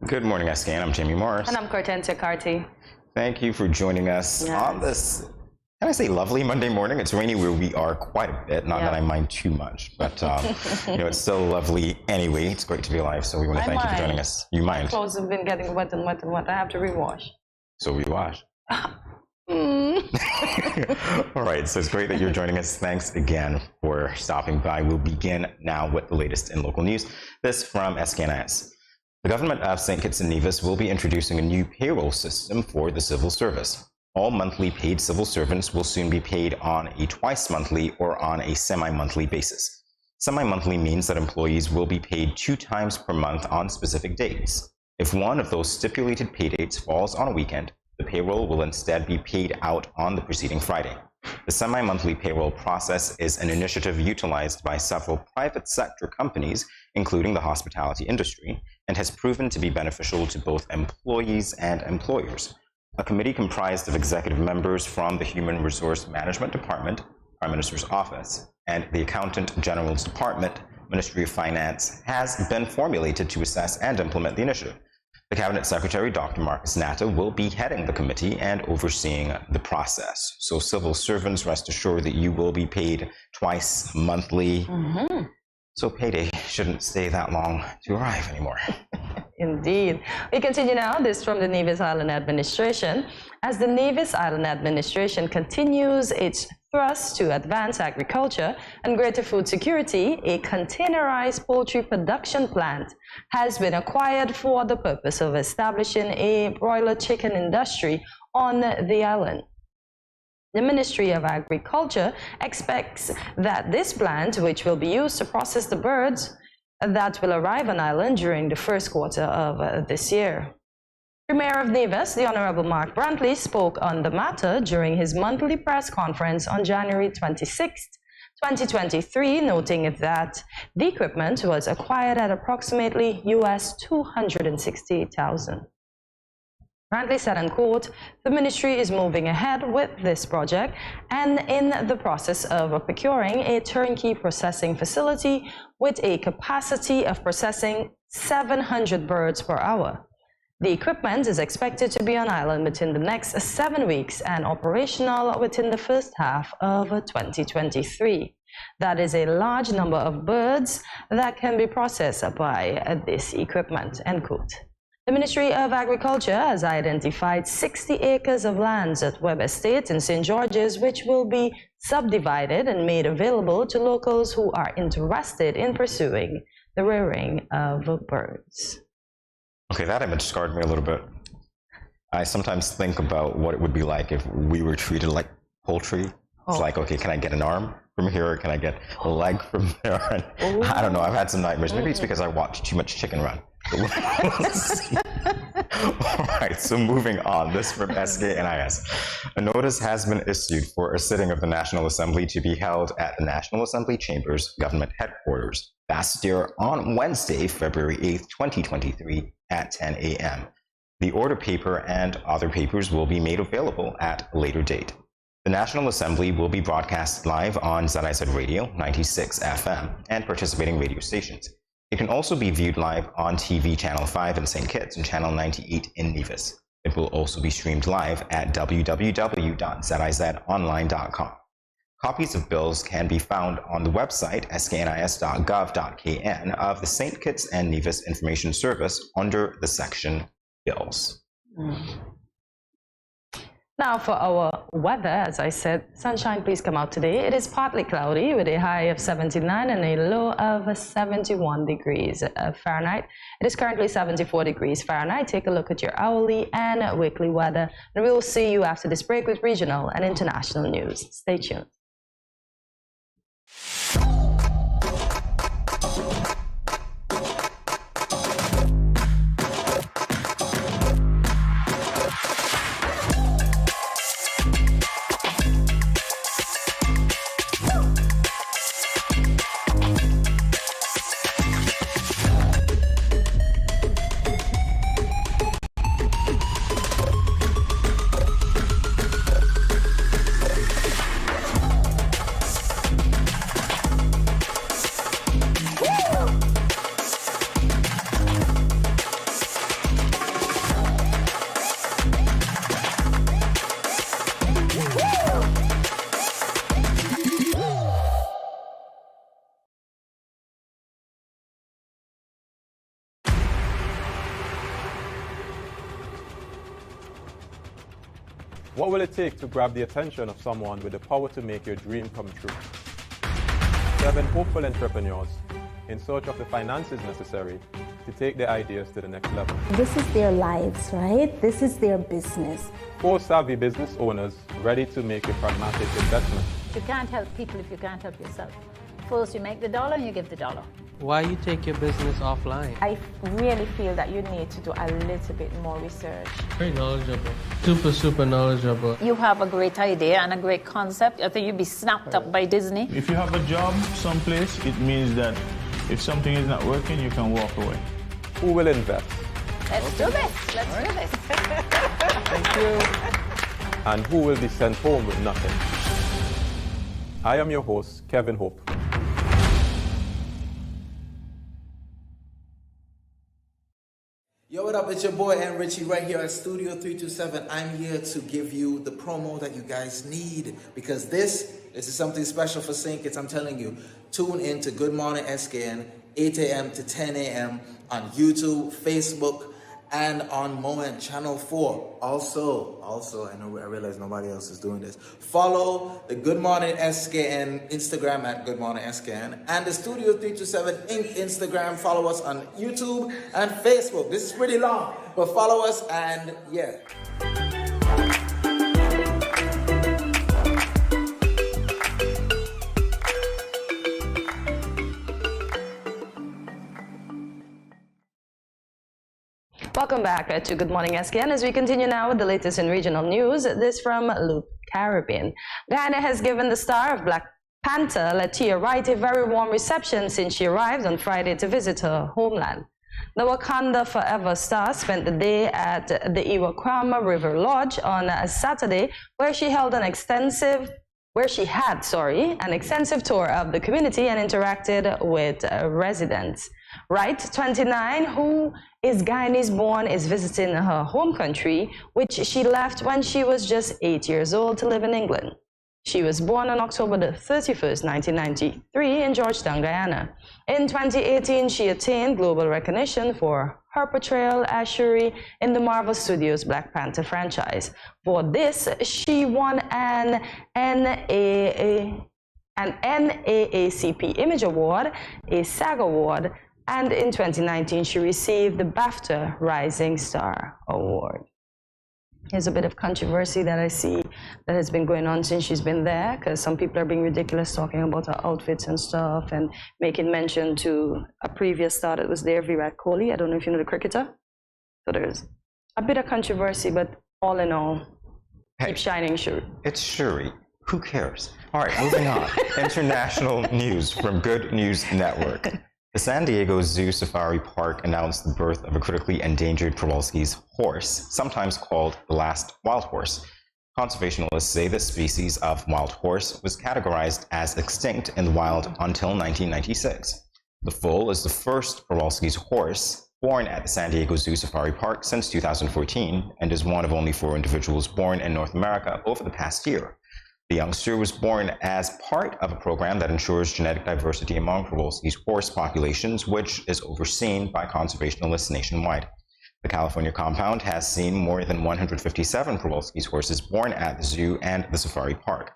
Good morning, SKN. I'm Jamie Morris. And I'm Cortensia Carty. Thank you for joining us on this, can I say lovely Monday morning? It's rainy where we are quite a bit, not that I mind too much, but it's still lovely anyway. It's great to be alive, so we want to thank you for joining us. You mind? My clothes have been getting wet and wet and wet. I have to rewash. So we wash. All right, so it's great that you're joining us. Thanks again for stopping by. We'll begin now with the latest in local news. This from SKNIS. The government of St. Kitts and Nevis will be introducing a new payroll system for the civil service. All monthly paid civil servants will soon be paid on a twice-monthly or on a semi-monthly basis. Semi-monthly means that employees will be paid 2 times per month on specific dates. If one of those stipulated pay dates falls on a weekend, the payroll will instead be paid out on the preceding Friday. The semi-monthly payroll process is an initiative utilized by several private sector companies, including the hospitality industry, and has proven to be beneficial to both employees and employers. A committee comprised of executive members from the Human Resource Management Department, Prime Minister's Office, and the Accountant General's Department, Ministry of Finance, has been formulated to assess and implement the initiative. The Cabinet Secretary, Dr. Marcus Natta, will be heading the committee and overseeing the process. So civil servants, rest assured that you will be paid twice monthly. So payday shouldn't stay that long to arrive anymore. Indeed. We continue now, this from the Nevis Island Administration. As the Nevis Island Administration continues its thrust to advance agriculture and greater food security, a containerized poultry production plant has been acquired for the purpose of establishing a broiler chicken industry on the island. The Ministry of Agriculture expects that this plant, which will be used to process the birds that will arrive on island during the first quarter of this year. Premier of Nevis, the Honorable Mark Brantley, spoke on the matter during his monthly press conference on January 26, 2023, noting that the equipment was acquired at approximately US $268,000. Brantley said, and quote, "The ministry is moving ahead with this project and in the process of procuring a turnkey processing facility with a capacity of processing 700 birds per hour. The equipment is expected to be on island within the next 7 weeks and operational within the first half of 2023. That is a large number of birds that can be processed by this equipment," end quote. The Ministry of Agriculture has identified 60 acres of lands at Webb Estate in St. George's, which will be subdivided and made available to locals who are interested in pursuing the rearing of birds. Okay, that image scarred me a little bit. I sometimes think about what it would be like if we were treated like poultry. It's like, okay, can I get an arm from here? Can I get a leg from there? And I don't know, I've had some nightmares. Maybe it's because I watch too much Chicken Run. All right, so moving on, this from SKNIS. A notice has been issued for a sitting of the National Assembly to be held at the National Assembly Chambers Government Headquarters, Bastille, on Wednesday, February 8th, 2023 at 10 a.m. The order paper and other papers will be made available at a later date. The National Assembly will be broadcast live on ZIZ Radio 96 FM and participating radio stations. It can also be viewed live on TV Channel 5 in St. Kitts and Channel 98 in Nevis. It will also be streamed live at www.zizonline.com. Copies of bills can be found on the website sknis.gov.kn of the St. Kitts and Nevis Information Service under the section Bills. Now for our weather, as I said, sunshine please come out today. It is partly cloudy with a high of 79 and a low of 71 degrees Fahrenheit. It is currently 74 degrees Fahrenheit. Take a look at your hourly and weekly weather, and we will see you after this break with regional and international news. Stay tuned. What will it take to grab the attention of someone with the power to make your dream come true? 7 hopeful entrepreneurs in search of the finances necessary to take their ideas to the next level. This is their lives, right? This is their business. 4 savvy business owners ready to make a pragmatic investment. You can't help people if you can't help yourself. First you make the dollar and you give the dollar. Why you take your business offline? I really feel that you need to do a little bit more research. Very knowledgeable. Super knowledgeable. You have a great idea and a great concept. I think you'd be snapped up by Disney. If you have a job someplace, it means that if something is not working, you can walk away. Who will invest? Let's do this. Let's do this. Thank you. And who will be sent home with nothing? I am your host, Kevin Hope. Yo, what up? It's your boy N Richie right here at Studio 327. I'm here to give you the promo that you guys need because this is something special for St. Kitts. I'm telling you, tune in to Good Morning SKN, 8 a.m. to 10 a.m. on YouTube, Facebook, and on Moen Channel 4. Also, I realize nobody else is doing this. Follow the Good Morning SKN Instagram at Good Morning SKN and the Studio 327 Inc. Instagram. Follow us on YouTube and Facebook. This is pretty long, but follow us and yeah. Welcome back to Good Morning SKN as we continue now with the latest in regional news. This from Loop Caribbean. Guyana has given the star of Black Panther, Latia Wright, a very warm reception since she arrived on Friday to visit her homeland. The Wakanda Forever star spent the day at the Iwakwama River Lodge on Saturday, where she had an extensive tour of the community and interacted with residents. Wright, 29, who is Guyanese born, is visiting her home country, which she left when she was just 8 years old to live in England. She was born on October the 31st, 1993 in Georgetown, Guyana. In 2018, she attained global recognition for her portrayal as Shuri in the Marvel Studios Black Panther franchise. For this, she won an NAACP Image Award, a SAG Award, and in 2019, she received the BAFTA Rising Star Award. Here's a bit of controversy that I see that has been going on since she's been there, because some people are being ridiculous talking about her outfits and stuff and making mention to a previous star that was there, Virat Kohli. I don't know if you know the cricketer. So there's a bit of controversy, but all in all, keep shining, Shuri. It's Shuri. Who cares? All right, moving on. International news from Good News Network. The San Diego Zoo Safari Park announced the birth of a critically endangered Przewalski's horse, sometimes called the last wild horse. Conservationists say this species of wild horse was categorized as extinct in the wild until 1996. The foal is the first Przewalski's horse born at the San Diego Zoo Safari Park since 2014 and is one of only 4 individuals born in North America over the past year. The youngster was born as part of a program that ensures genetic diversity among Przewalski's horse populations, which is overseen by conservationists nationwide. The California compound has seen more than 157 Przewalski's horses born at the zoo and the safari park.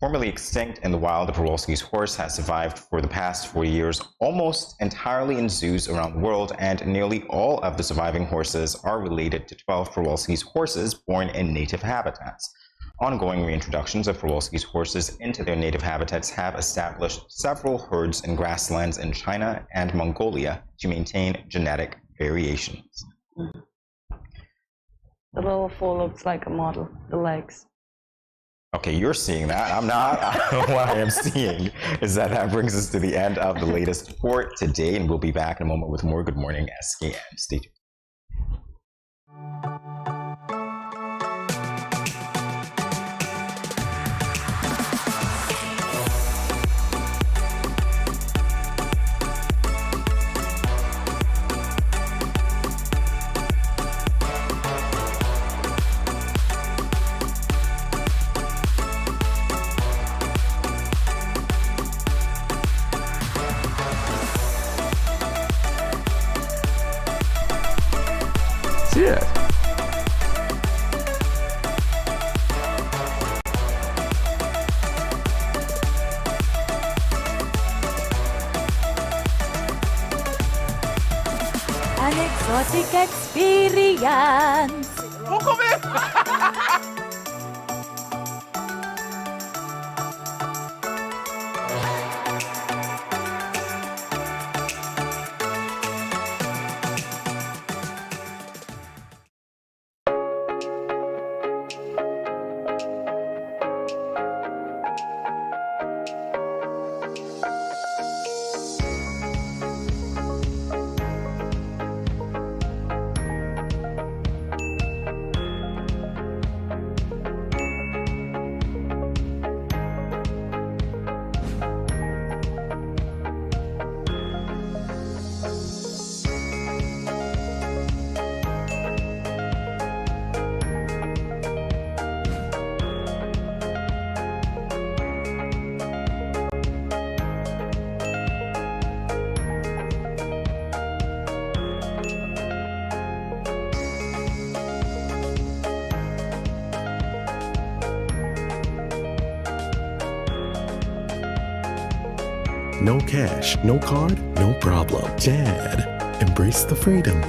Formerly extinct in the wild, the Przewalski's horse has survived for the past 40 years almost entirely in zoos around the world, and nearly all of the surviving horses are related to 12 Przewalski's horses born in native habitats. Ongoing reintroductions of Przewalski's horses into their native habitats have established several herds in grasslands in China and Mongolia to maintain genetic variations. The little foal looks like a model, the legs. Okay, you're seeing that. I'm not. What I am seeing is that brings us to the end of the latest for today, and we'll be back in a moment with more Good Morning SKN. Stay tuned. exotic experience. No cash, no card, no problem. Dad, embrace the freedom.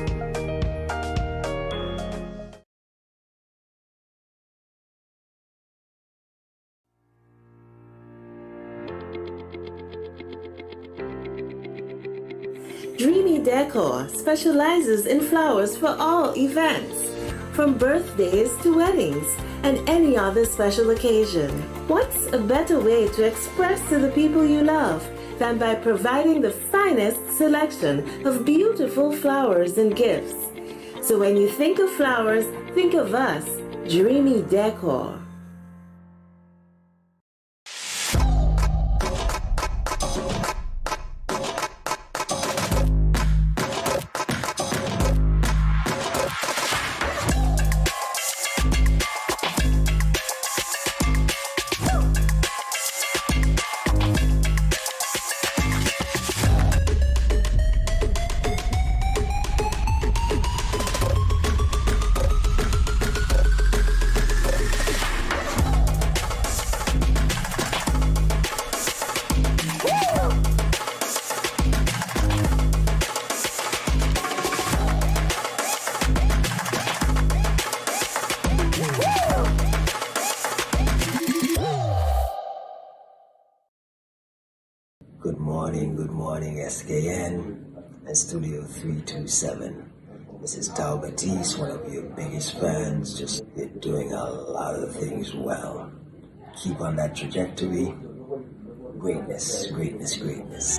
Dreamy Decor specializes in flowers for all events, from birthdays to weddings and any other special occasion. What's a better way to express to the people you love than by providing the finest selection of beautiful flowers and gifts? So when you think of flowers, think of us, Dreamy Decor. Good morning, SKN and Studio 327. This is Tao Batiste, one of your biggest fans. Just you're doing a lot of things well. Keep on that trajectory. Greatness, greatness, greatness.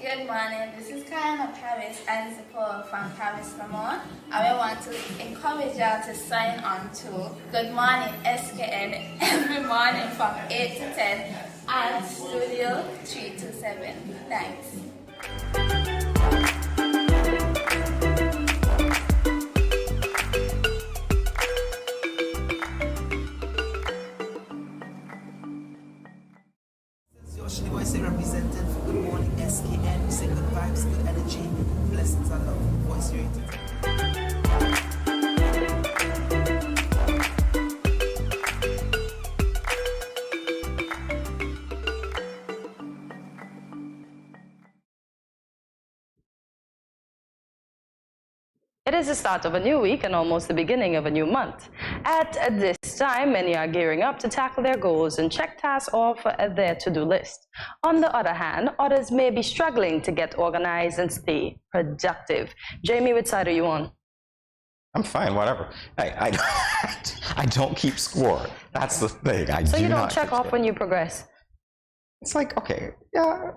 Good morning. This is Karen Paris and support from Paris Lamont. I want to encourage y'all to sign on to Good Morning SKN every morning from 8 to 10 at Studio 327. Thanks. Represented for Good Morning SKN. We say good vibes, good energy, blessings and love. Voice your It is the start of a new week and almost the beginning of a new month. At this time, many are gearing up to tackle their goals and check tasks off their to-do list. On the other hand, others may be struggling to get organized and stay productive. Jamie, which side are you on? I'm fine, whatever. I don't keep score. That's the thing. So you don't check off when you progress? It's like, okay, yeah.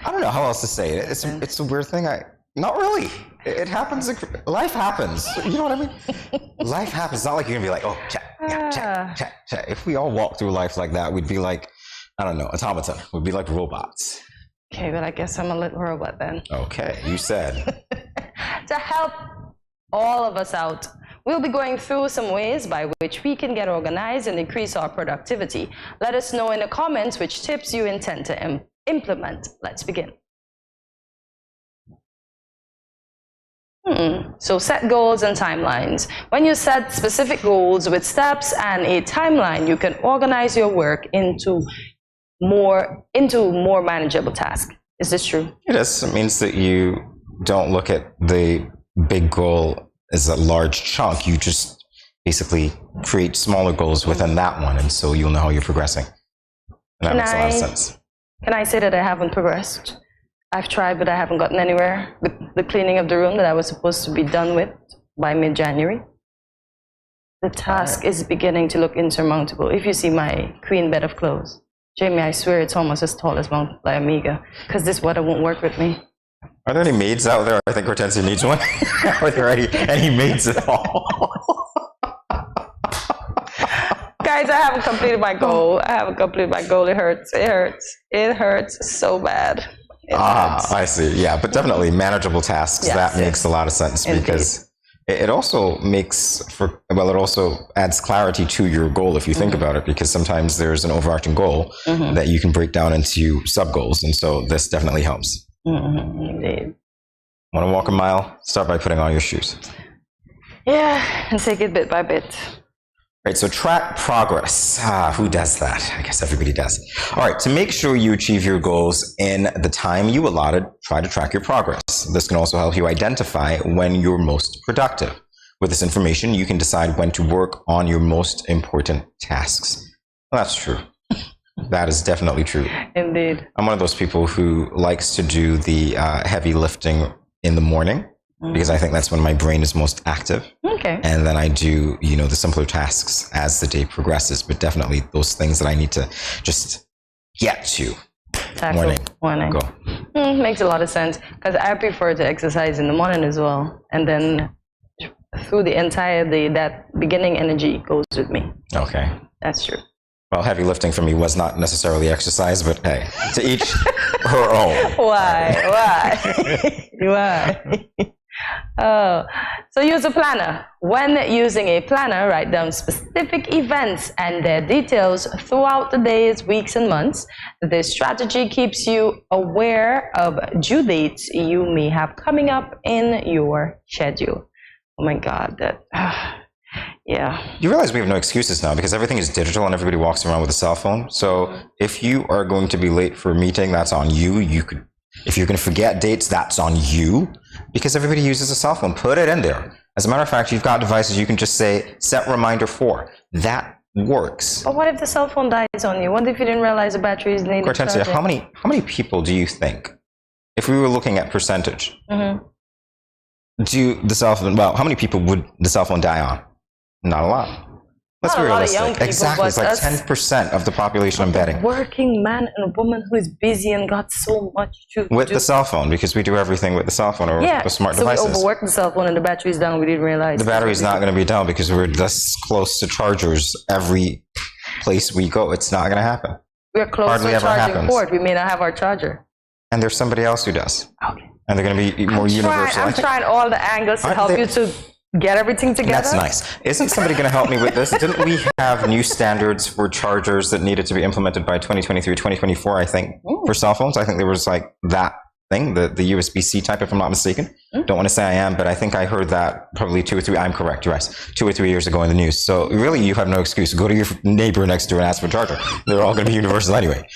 I don't know how else to say it. It's a weird thing. Not really. It happens. Life happens. You know what I mean? Life happens. It's not like you're going to be like, oh, check, yeah, check. If we all walk through life like that, we'd be like, I don't know, automaton. We'd be like robots. Okay, but I guess I'm a little robot then. Okay, you said. To help all of us out, we'll be going through some ways by which we can get organized and increase our productivity. Let us know in the comments which tips you intend to implement. Let's begin. So set goals and timelines. When you set specific goals with steps and a timeline, you can organize your work into more manageable tasks. Is this true? It is. It means that you don't look at the big goal as a large chunk. You just basically create smaller goals within that one, and so you'll know how you're progressing. And that makes a lot of sense. Can I say that I haven't progressed? I've tried, but I haven't gotten anywhere with the cleaning of the room that I was supposed to be done with by mid-January. The task is beginning to look insurmountable. If you see my queen bed of clothes, Jamie, I swear it's almost as tall as Mount Amiga, because this weather won't work with me. Are there any maids out there? I think Hortensia needs one. Are there any maids at all? Guys, I haven't completed my goal. It hurts. It hurts so bad. I see. Yeah, but definitely manageable tasks. Yes, that makes a lot of sense. Indeed. Because it also it also adds clarity to your goal if you think about it, because sometimes there's an overarching goal that you can break down into sub goals, and so this definitely helps. Indeed. Want to walk a mile? Start by putting on your shoes. Yeah, and take it bit by bit. Right, so track progress. Who does that? I guess everybody does. All right, to make sure you achieve your goals in the time you allotted, try to track your progress. This can also help you identify when you're most productive. With this information, you can decide when to work on your most important tasks. Well, that's true. That is definitely true. Indeed. I'm one of those people who likes to do the heavy lifting in the morning, because I think that's when my brain is most active. Okay. And then I do, the simpler tasks as the day progresses, but definitely those things that I need to just get to. Morning. Go. Makes a lot of sense, because I prefer to exercise in the morning as well. And then through the entire day, that beginning energy goes with me. Okay. That's true. Well, heavy lifting for me was not necessarily exercise, but hey, to each her own. Why? Why? Oh, so use a planner. When using a planner, write down specific events and their details throughout the days, weeks, and months. This strategy keeps you aware of due dates you may have coming up in your schedule. Oh my God, yeah. You realize we have no excuses now, because everything is digital and everybody walks around with a cell phone. So if you are going to be late for a meeting, that's on you. If you're going to forget dates, that's on you, because everybody uses a cell phone. Put it in there. As a matter of fact, you've got devices you can just say, set reminder for. That works. But what if the cell phone dies on you? What if you didn't realize the battery is needed? Hortensia, how many people do you think, if we were looking at percentage, how many people would the cell phone die on? Not a lot. Let's be realistic. Exactly, it's like 10% of the population, I'm betting. Working man and woman who is busy and got so much to with the cell phone, because we do everything with the cell phone or with smart devices. So we overwork the cell phone and the battery's down. We didn't realize. The battery's not going to be down because we're this close to chargers every place we go. It's not going to happen. We're close to a charging port. We may not have our charger. And there's somebody else who does. Okay. And they're going to be more universal. I'm trying all the angles to help you to get everything together. That's nice. Isn't somebody going to help me with this? Didn't we have new standards for chargers that needed to be implemented by 2023, 2024, I think, for cell phones? I think there was like that thing, the USB-C type, if I'm not mistaken. Don't want to say I am, but I think I heard that probably 2 or 3, I'm correct, yes, 2 or 3 years ago in the news. So really, you have no excuse. Go to your neighbor next door and ask for a charger. They're all going to be universal anyway.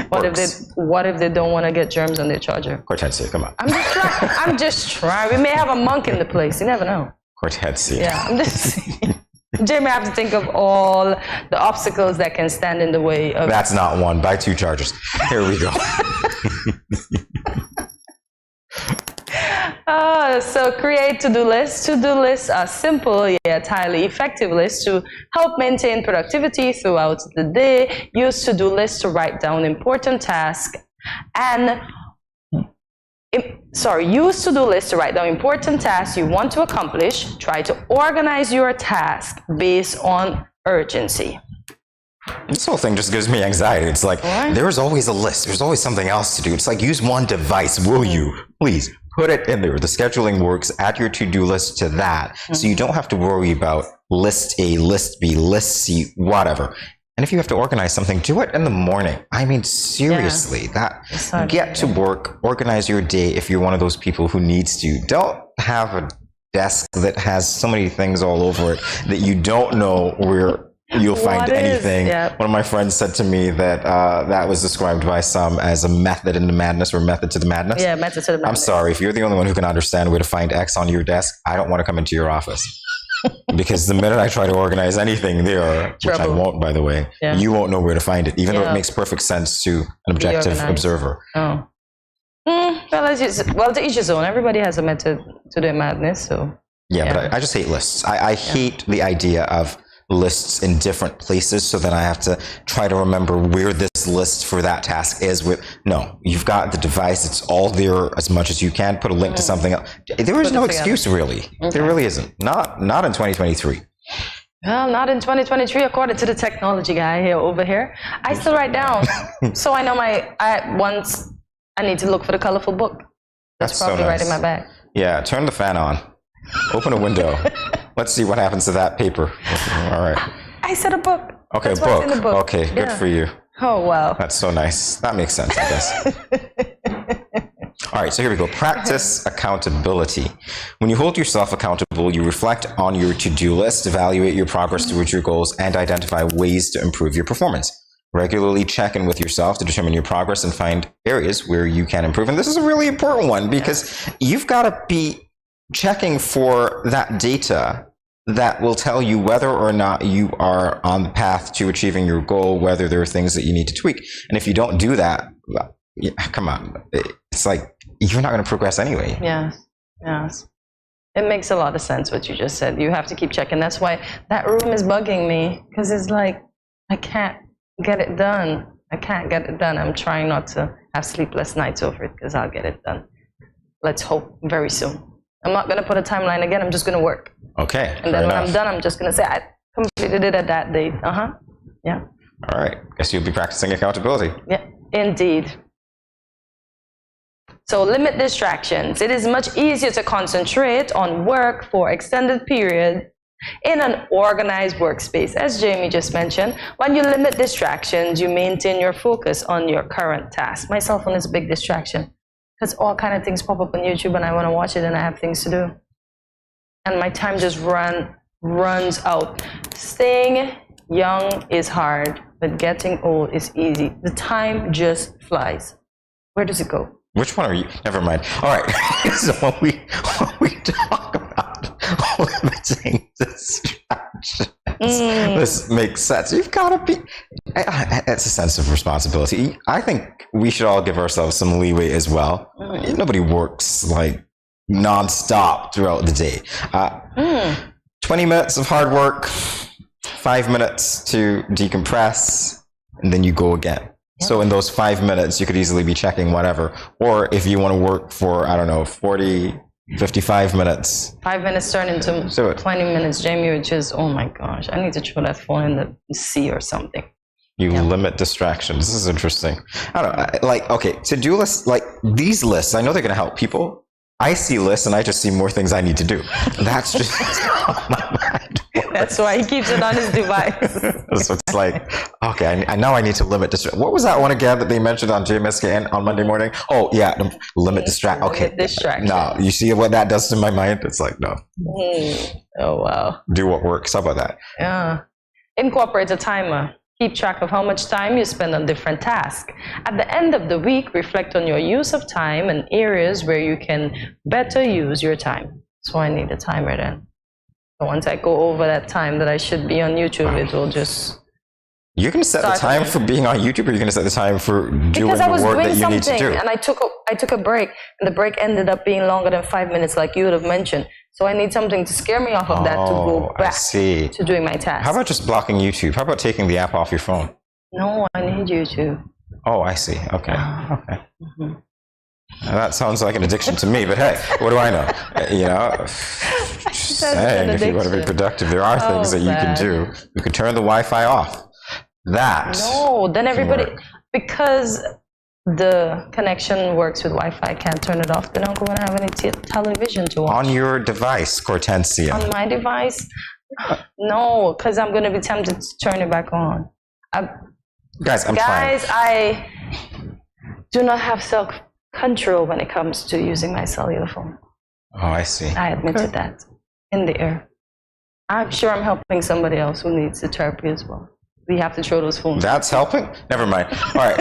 What if they don't want to get germs on their charger? Hortensia, come on. I'm just trying. We may have a monk in the place. You never know. Hortensia. Yeah, I'm just Jamie, I have to think of all the obstacles that can stand in the way of... That's not one. Buy 2 chargers. Here we go. So create to-do lists. To-do lists are simple yet highly effective lists to help maintain productivity throughout the day. Use to-do lists to write down important tasks and use to-do lists to write down important tasks you want to accomplish. Try to organize your task based on urgency. This whole thing just gives me anxiety. It's like, there's always a list. There's always something else to do. It's like, use one device, will you? Please, put it in there. The scheduling works. Add your to-do list to that. So you don't have to worry about list A, list B, list C, whatever. And if you have to organize something, do it in the morning. I mean, seriously, get to work, organize your day if you're one of those people who needs to. Don't have a desk that has so many things all over it that you don't know where you'll find anything. One of my friends said to me that that was described by some as a method in the madness or method to the madness. Yeah, method to the madness. I'm sorry, if you're the only one who can understand where to find X on your desk, I don't want to come into your office. Because the minute I try to organize anything there, which I won't, by the way, you won't know where to find it, even though it makes perfect sense to an objective observer. Oh. Well, to each his own. Everybody has a method to their madness, so. Yeah, but I just hate lists. I hate the idea of lists in different places so that I have to try to remember where this list for that task is. No, you've got the device. It's all there as much as you can. Put a link to something else. There is no excuse, really. There really isn't. Not in 2023. Well, not in 2023, according to the technology guy over here. I still write down. So I know once I need to look for the colorful book. That's probably right in my bag. Yeah, turn the fan on. Open a window. Let's see what happens to that paper. All right. I said a book. Okay, book. Okay, good for you. Oh, wow. That's so nice. That makes sense, I guess. All right, so here we go. Practice accountability. When you hold yourself accountable, you reflect on your to-do list, evaluate your progress towards your goals, and identify ways to improve your performance. Regularly check in with yourself to determine your progress and find areas where you can improve. And this is a really important one because you've got to be checking for that data that will tell you whether or not you are on the path to achieving your goal, whether there are things that you need to tweak. And if you don't do that, come on, it's like you're not going to progress anyway. Yes. It makes a lot of sense what you just said. You have to keep checking. That's why that room is bugging me, because it's like I can't get it done. I'm trying not to have sleepless nights over it because I'll get it done. Let's hope very soon. I'm not going to put a timeline again. I'm just going to work. Okay. And then when I'm done, I'm just going to say, I completed it at that date. Yeah. All right. Guess you'll be practicing accountability. Yeah, indeed. So limit distractions. It is much easier to concentrate on work for extended period in an organized workspace. As Jamie just mentioned, when you limit distractions, you maintain your focus on your current task. My cell phone is a big distraction. Because all kind of things pop up on YouTube and I want to watch it and I have things to do. And my time just runs out. Staying young is hard, but getting old is easy. The time just flies. Where does it go? Which one are you? Never mind. All right. So when we talk about limiting distractions, this makes sense. You've got to be. It's a sense of responsibility. I think we should all give ourselves some leeway as well. Nobody works like nonstop throughout the day. 20 minutes of hard work, 5 minutes to decompress, and then you go again. So in those 5 minutes, you could easily be checking whatever. Or if you want to work for, 55 minutes. 5 minutes turn into 20 minutes, Jamie, which is, oh my gosh, I need to throw that phone in the sea or something. You limit distractions. This is interesting. I don't know, okay, to-do lists, these lists, I know they're going to help people. I see lists and I just see more things I need to do. That's just how my mind works. That's why he keeps it on his device. So it's like, okay, I know I need to limit distraction. What was that one again that they mentioned on GMSKN on Monday morning? Oh, yeah, limit distraction. Okay. Distraction. No, you see what that does to my mind? It's like, no. Oh, wow. Do what works. How about that? Yeah. Incorporate a timer. Keep track of how much time you spend on different tasks. At the end of the week, reflect on your use of time and areas where you can better use your time. So I need a timer then. So once I go over that time that I should be on YouTube, it will just... You're going to set the time for being on YouTube, or you're going to set the time for doing the work that you need to do? And I took a break, and the break ended up being longer than 5 minutes, like you would have mentioned. So I need something to scare me off of that to go back to doing my task. How about just blocking YouTube? How about taking the app off your phone? No, I need YouTube. Oh, I see. Okay. That sounds like an addiction to me, but hey, what do I know? Just saying, if you want to be productive, there are things that you can do. You can turn the Wi-Fi off. No, then everybody, because the connection works with Wi-Fi, can't turn it off, then I'm going to have any television to watch. On your device, Cortensia. On my device? No, because I'm going to be tempted to turn it back on. Guys, I'm trying. I do not have self-control when it comes to using my cellular phone. Oh, I see. I admitted that in the air. I'm sure I'm helping somebody else who needs the therapy as well. We have to throw those phones. That's helping? Never mind. All right.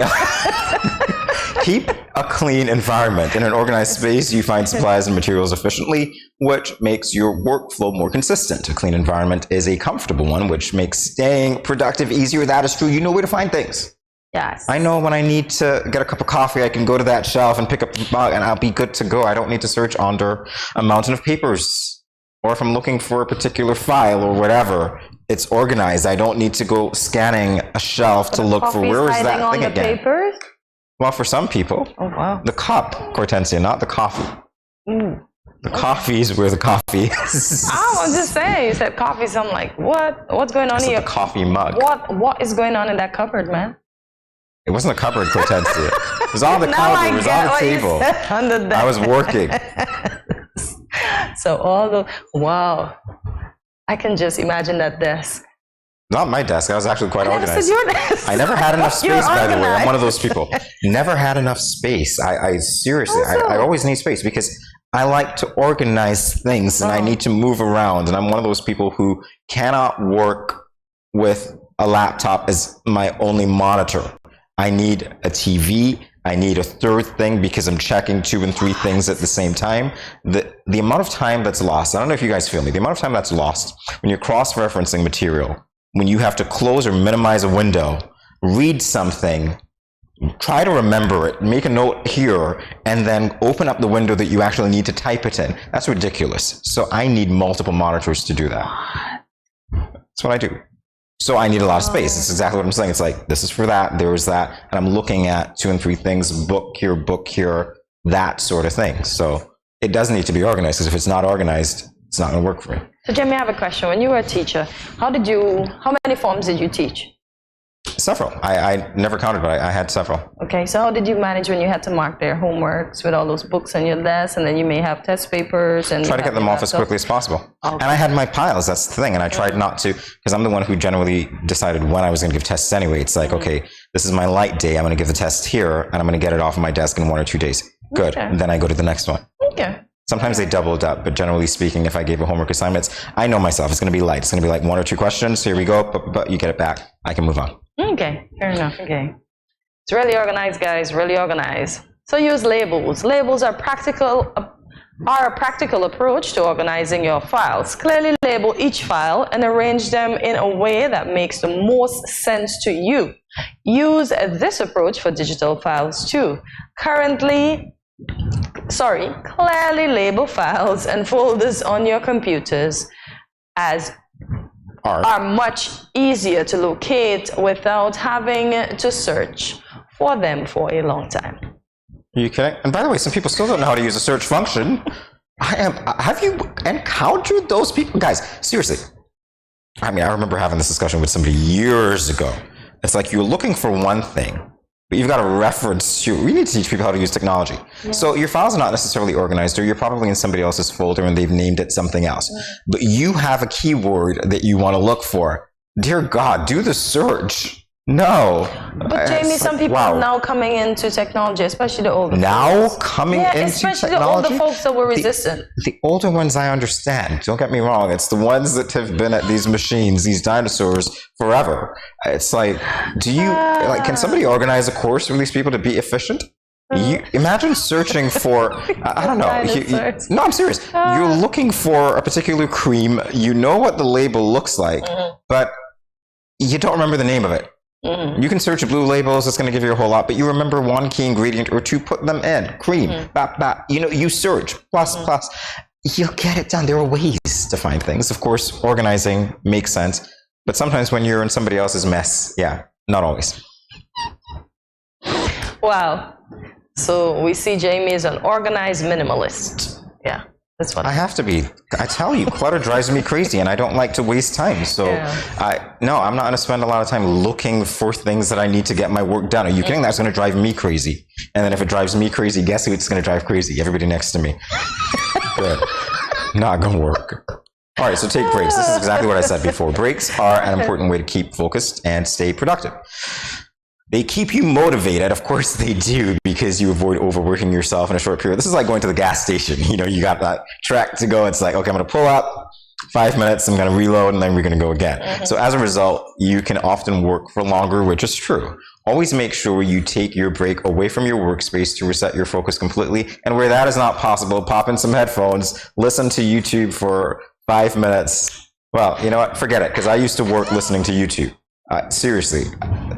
Keep a clean environment. In an organized space, you find supplies and materials efficiently, which makes your workflow more consistent. A clean environment is a comfortable one, which makes staying productive easier. That is true. You know where to find things. Yes. I know when I need to get a cup of coffee, I can go to that shelf and pick up the mug and I'll be good to go. I don't need to search under a mountain of papers. Or if I'm looking for a particular file or whatever, it's organized. I don't need to go scanning a shelf to look for where is that thing again. Papers? Well, for some people. Oh, wow. The cup, Hortensia, not the coffee. The coffee is where the coffee is. Oh, I'm just saying. You said coffee, so I'm like, what? What's going on here? The coffee mug. What is going on in that cupboard, man? It wasn't a cupboard, Hortensia. It was on the counter. It was on the table. I was working. So wow. I can just imagine that desk. Not my desk. I was actually quite organized. Your desk. I never had enough space, by the way. I'm one of those people. Never had enough space. I seriously, I always need space because I like to organize things and I need to move around. And I'm one of those people who cannot work with a laptop as my only monitor. I need a TV. I need a third thing because I'm checking 2 and 3 things at the same time. The amount of time that's lost, I don't know if you guys feel me, the amount of time that's lost when you're cross-referencing material, when you have to close or minimize a window, read something, try to remember it, make a note here, and then open up the window that you actually need to type it in. That's ridiculous. So I need multiple monitors to do that. That's what I do. So I need a lot of space. That's exactly what I'm saying. It's like, this is for that, there is that, and I'm looking at 2 and 3 things, book here, that sort of thing. So it does need to be organized, because if it's not organized, it's not going to work for me. So Jamie, I have a question. When you were a teacher, how many forms did you teach? Several. I never counted, but I had several. Okay, so how did you manage when you had to mark their homeworks with all those books on your desk, and then you may have test papers and try to get them off as quickly as possible. Okay. And I had my piles. That's the thing. And I tried not to, because I'm the one who generally decided when I was going to give tests anyway. It's like, okay, this is my light day. I'm going to give the test here, and I'm going to get it off of my desk in 1 or 2 days. Good. Okay. And then I go to the next one. Okay. Sometimes they doubled up, but generally speaking, if I gave a homework assignments, I know myself. It's going to be light. It's going to be like 1 or 2 questions. Here we go. But you get it back. I can move on. Okay, fair enough. Okay. It's really organized, guys. Really organized. So use labels. Labels are a practical approach to organizing your files. Clearly label each file and arrange them in a way that makes the most sense to you. Use this approach for digital files too. Clearly label files and folders on your computers as are much easier to locate without having to search for them for a long time. Are you kidding? And by the way, some people still don't know how to use a search function. Have you encountered those people? Guys, seriously. I mean, I remember having this discussion with somebody years ago. It's like you're looking for one thing, but you've got a reference to, we need to teach people how to use technology. Yeah. So your files are not necessarily organized, or you're probably in somebody else's folder and they've named it something else. Yeah. But you have a keyword that you want to look for. Dear God, do the search. No. But Jamie, some people are now coming into technology, especially the older folks. Coming into especially technology? The older folks that were resistant. The older ones I understand. Don't get me wrong. It's the ones that have been at these machines, these dinosaurs, forever. It's like, can somebody organize a course for these people to be efficient? You imagine searching for, I don't know. No, I'm serious. You're looking for a particular cream. You know what the label looks like, but you don't remember the name of it. You can search blue labels, it's going to give you a whole lot, but you remember one key ingredient or two, put them in. Cream, you search, plus. You'll get it done. There are ways to find things. Of course, organizing makes sense, but sometimes when you're in somebody else's mess, not always. Wow. So we see Jamie as an organized minimalist. Yeah. That's what I have to be. I tell you, clutter drives me crazy, and I don't like to waste time. So, I'm not going to spend a lot of time looking for things that I need to get my work done. Are you kidding? That's going to drive me crazy. And then if it drives me crazy, guess who it's going to drive crazy? Everybody next to me. Good. Not going to work. All right, so take breaks. This is exactly what I said before. Breaks are an important way to keep focused and stay productive. They keep you motivated. Of course they do, because you avoid overworking yourself in a short period. This is like going to the gas station. You know, you got that track to go. It's like, okay, I'm going to pull up 5 minutes. I'm going to reload, and then we're going to go again. So as a result, you can often work for longer, which is true. Always make sure you take your break away from your workspace to reset your focus completely. And where that is not possible, pop in some headphones, listen to YouTube for 5 minutes. Well, you know what? Forget it, because I used to work listening to YouTube. Seriously,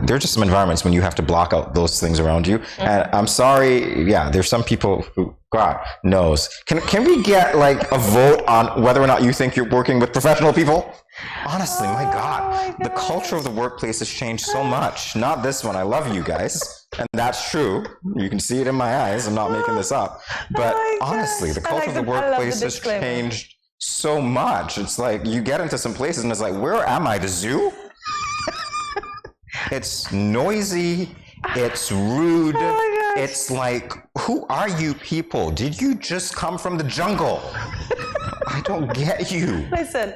there are just some environments when you have to block out those things around you. And I'm sorry, yeah, there's some people who, God knows. Can we get like a vote on whether or not you think you're working with professional people? Honestly, my God, the culture of the workplace has changed so much. Not this one. I love you guys. And that's true. You can see it in my eyes. I'm not making this up. But honestly, the culture of the workplace has changed so much. It's like you get into some places and it's like, where am I? The zoo? It's noisy, it's rude, it's like, who are you people? Did you just come from the jungle? I don't get you. Listen,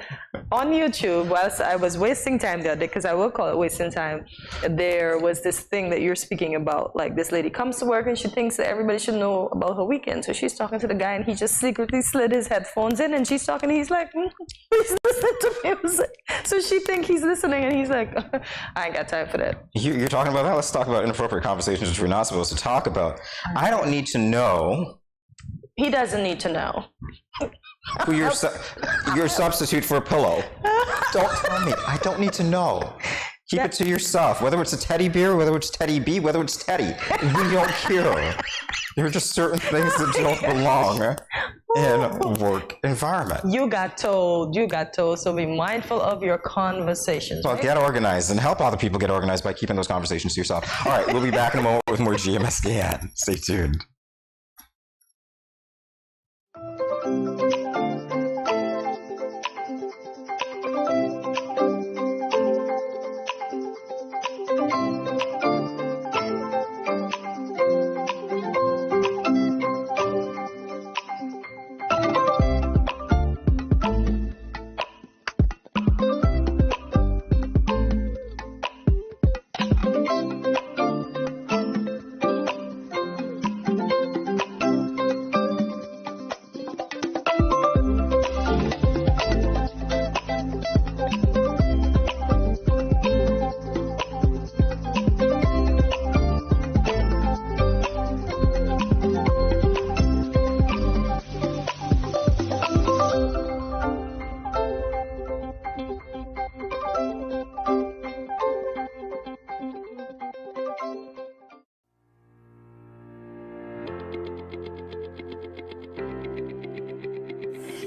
on YouTube, whilst I was wasting time the other day, because I will call it wasting time, there was this thing that you're speaking about. Like, this lady comes to work and she thinks that everybody should know about her weekend. So she's talking to the guy and he just secretly slid his headphones in and she's talking and he's like, please listen to music. So she thinks he's listening and he's like, I ain't got time for that. You're talking about that? Let's talk about inappropriate conversations which we're not supposed to talk about. I don't need to know. He doesn't need to know. Who your substitute for a pillow. Don't tell me. I don't need to know. Keep it to yourself. Whether it's a teddy bear, whether it's Teddy B, whether it's Teddy. We don't care. There are just certain things that don't belong in a work environment. You got told, so be mindful of your conversations. Well, get organized and help other people get organized by keeping those conversations to yourself. All right, we'll be back in a moment with more GMSKN. Stay tuned.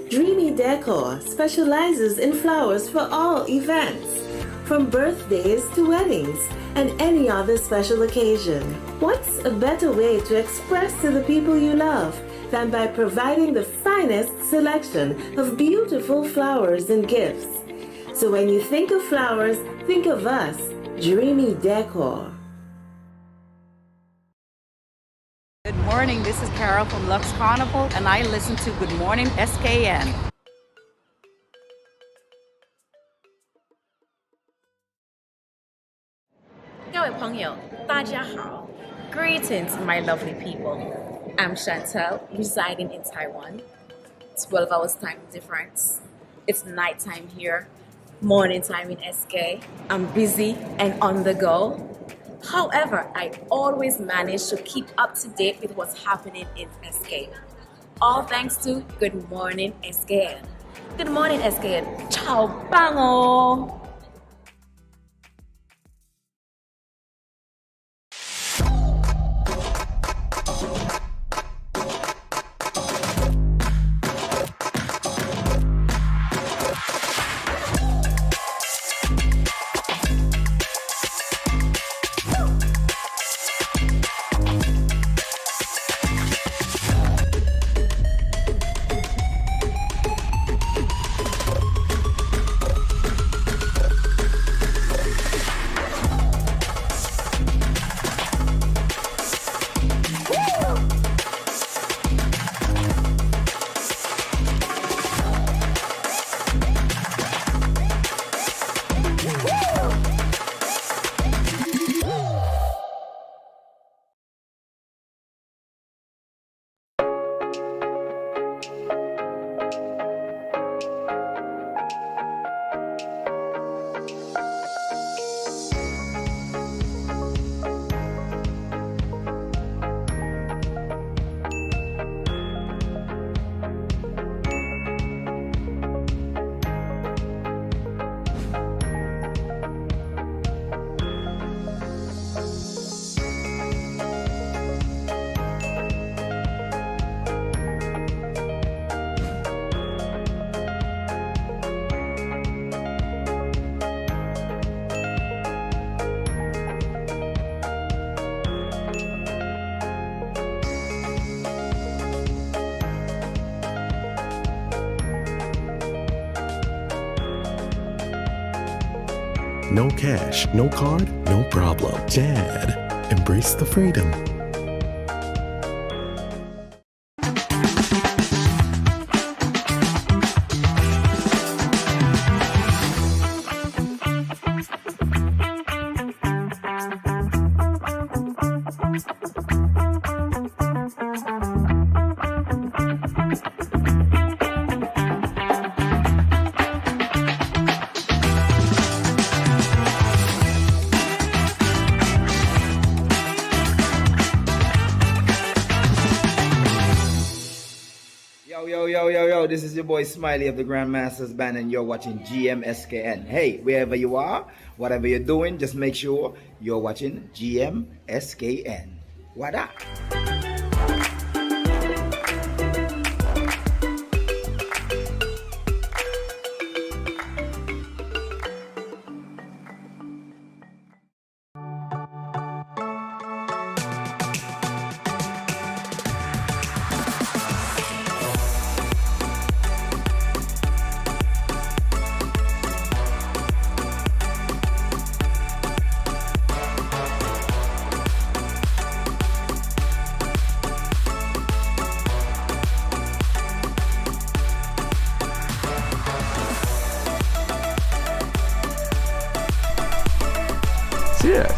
Dreamy Decor specializes in flowers for all events, from birthdays to weddings and any other special occasion. What's a better way to express to the people you love than by providing the finest selection of beautiful flowers and gifts? So when you think of flowers, think of us, Dreamy Decor. Good morning, this is Carol from Lux Carnival, and I listen to Good Morning SKN. Greetings, my lovely people. I'm Chantel, residing in Taiwan. 12 hours time difference. It's nighttime here, morning time in SK. I'm busy and on the go. However, I always manage to keep up to date with what's happening in SK. All thanks to Good Morning SKN. Good morning SKN. Ciao bango. no cash, no card, no problem. Jad, embrace the freedom. Yo, this is your boy Smiley of the Grandmasters Band, and you're watching GMSKN. Hey, wherever you are, whatever you're doing, just make sure you're watching GMSKN. What up? Yeah.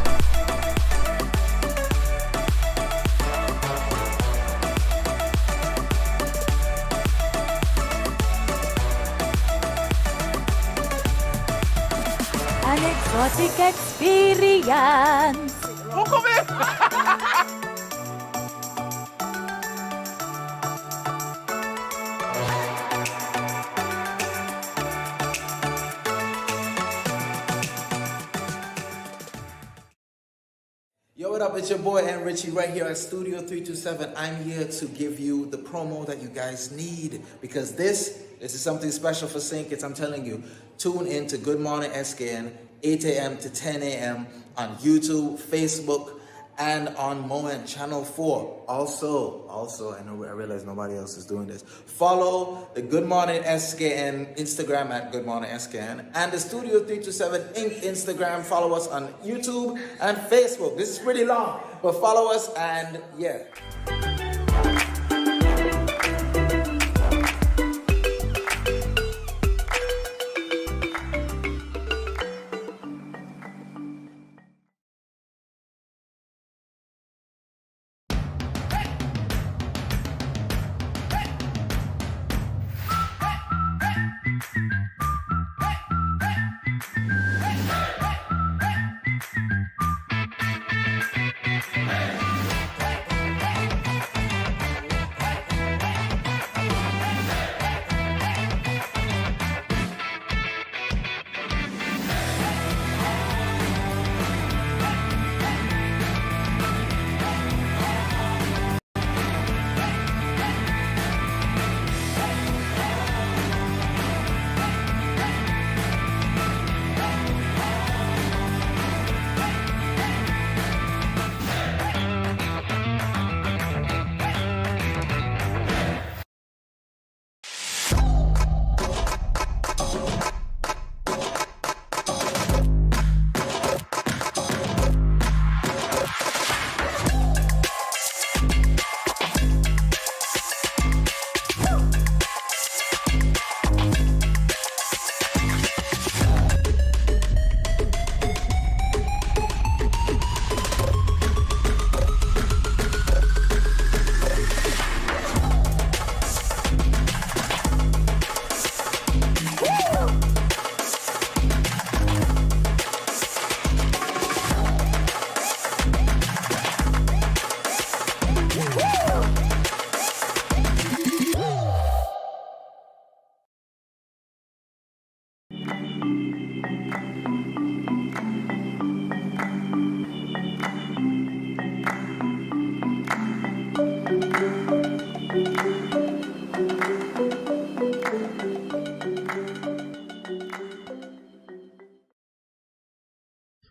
An exotic experience. Yo, what up? It's your boy and Richie right here at Studio 327. I'm here to give you the promo that you guys need because this is something special for St. Kitts. I'm telling you, tune in to Good Morning SKN, 8 a.m. to 10 a.m. on YouTube, Facebook, and on Moen Channel 4. Also, I realize nobody else is doing this. Follow the Good Morning SKN Instagram at Good Morning SKN and the Studio 327 Inc. Instagram. Follow us on YouTube and Facebook. This is pretty long, but follow us and yeah.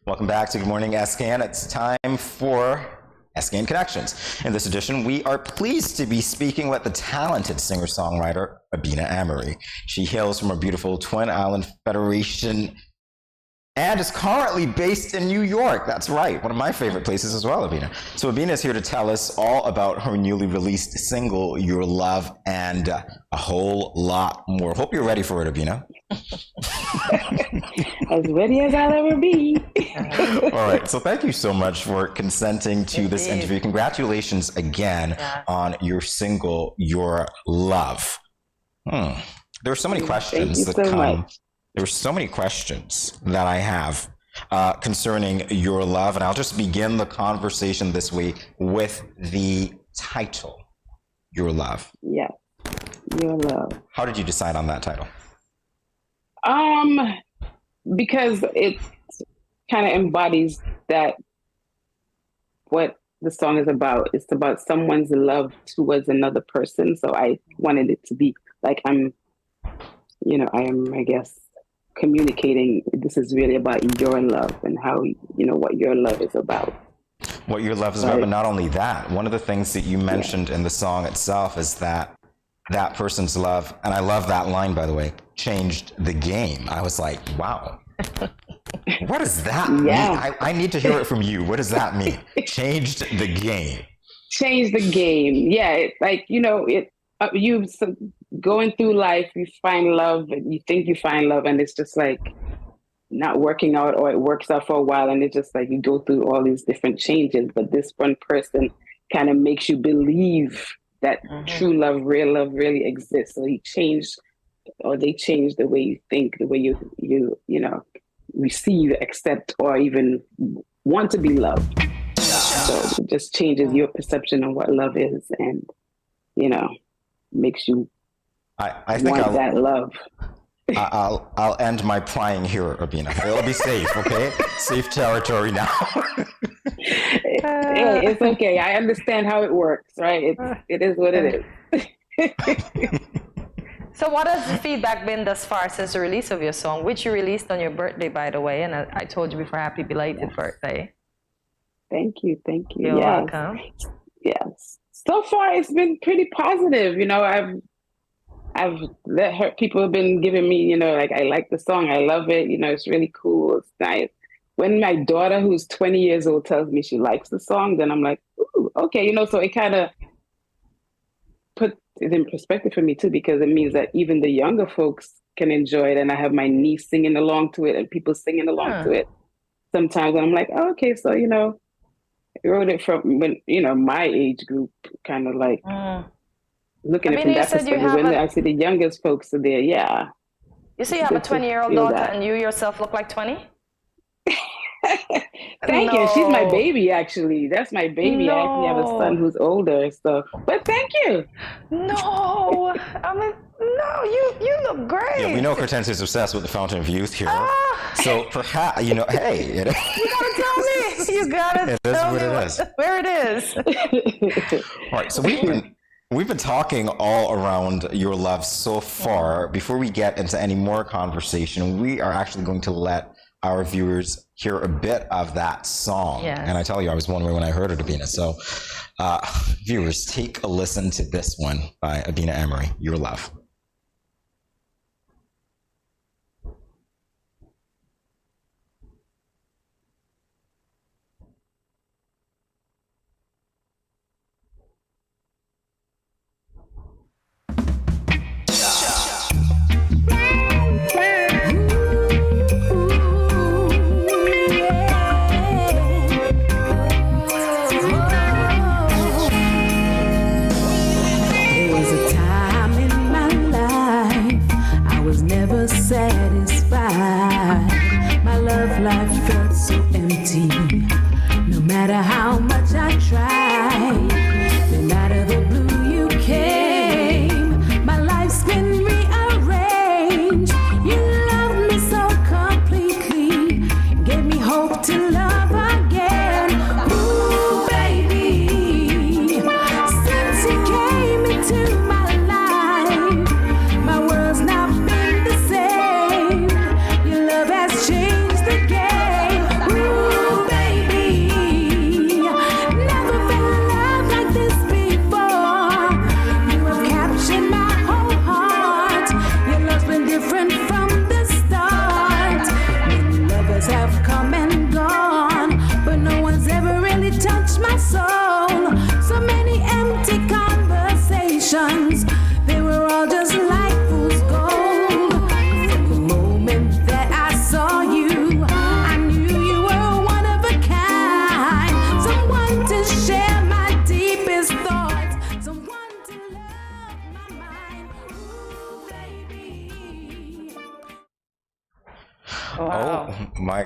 Welcome back to Good Morning SKN. It's time for SKN Connections. In this edition, we are pleased to be speaking with the talented singer-songwriter, Abina Amory. She hails from a beautiful Twin Island Federation and is currently based in New York. That's right, one of my favorite places as well, Abina. So Abina is here to tell us all about her newly released single, Your Love, and a whole lot more. Hope you're ready for it, Abina. As ready as I'll ever be. All right, so thank you so much for consenting to this interview. Congratulations again on your single, Your Love. There are so many questions that come. There are so many questions that I have concerning Your Love, and I'll just begin the conversation this way with the title, Your Love. Yeah, Your Love. How did you decide on that title? Because it kind of embodies that what the song is about. It's about someone's love towards another person. So I wanted it to be like I am, I guess, communicating this is really about your love and how, what your love is about. What your love is about, but not only that, one of the things that you mentioned in the song itself is that person's love, and I love that line, by the way, changed the game. I was like, wow. What does that mean? I need to hear it from you. What does that mean? Changed the game. Changed the game. Yeah, you going through life, you find love, and you think you find love, and it's just like not working out, or it works out for a while, and it's just like you go through all these different changes. But this one person kind of makes you believe that true love, real love, really exists. So they change the way you think, the way you receive, accept, or even want to be loved. So it just changes your perception of what love is, and makes you I think want that love. I'll end my prying here, Abina. It'll be safe, okay? Safe territory now. Hey, it's okay. I understand how it works, right? It is what it is. So what has the feedback been thus far since the release of your song, which you released on your birthday, by the way, and I told you before, happy belated birthday. Thank you. You're welcome. Yes. So far, it's been pretty positive. I've people have been giving me, like, I like the song. I love it. It's really cool. It's nice. When my daughter, who's 20 years old, tells me she likes the song, then I'm like, ooh, okay. So it kind of put it in perspective for me too, because it means that even the younger folks can enjoy it. And I have my niece singing along to it and people singing along to it sometimes. And I'm like, oh, okay. So, I wrote it from when, my age group, kind of like looking at it from that perspective. When I see the youngest folks are there, yeah. You say you have a 20-year-old daughter and you yourself look like 20? Thank you. She's my baby, actually. That's my baby. I actually have a son who's older. So, but thank you. No, you look great. Yeah, we know Hortensia's obsessed with the Fountain of Youth here. So perhaps, hey. You gotta tell me. You gotta tell me where it is. All right, so we've been talking all around Your Love so far. Before we get into any more conversation, we are actually going to let our viewers hear a bit of that song. Yeah. And I tell you, I was blown away when I heard it, Abina. So viewers, take a listen to this one by Abina Emery, Your Love. Satisfied, my love life felt so empty. No matter how much I tried, then out of the blue you came. My life's been rearranged. You loved me so completely, gave me hope to love again. Ooh, baby, since you came into my life, my world's now been the same. Changed the game. Ooh, baby, never felt love like this before.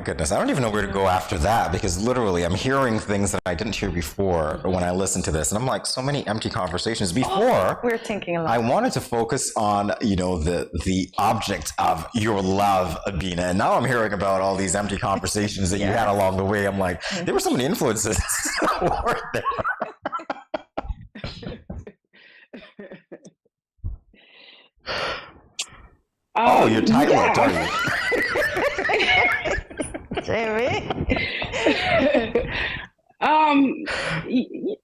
goodness. I don't even know where to go after that because literally I'm hearing things that I didn't hear before when I listened to this. And I'm like, so many empty conversations. Before, we're thinking a lot. I wanted to focus on, you know, the object of your love, Abina. And now I'm hearing about all these empty conversations that you had along the way. I'm like, there were so many influences weren't there? Oh, you're tight-lipped, are you? Jamie?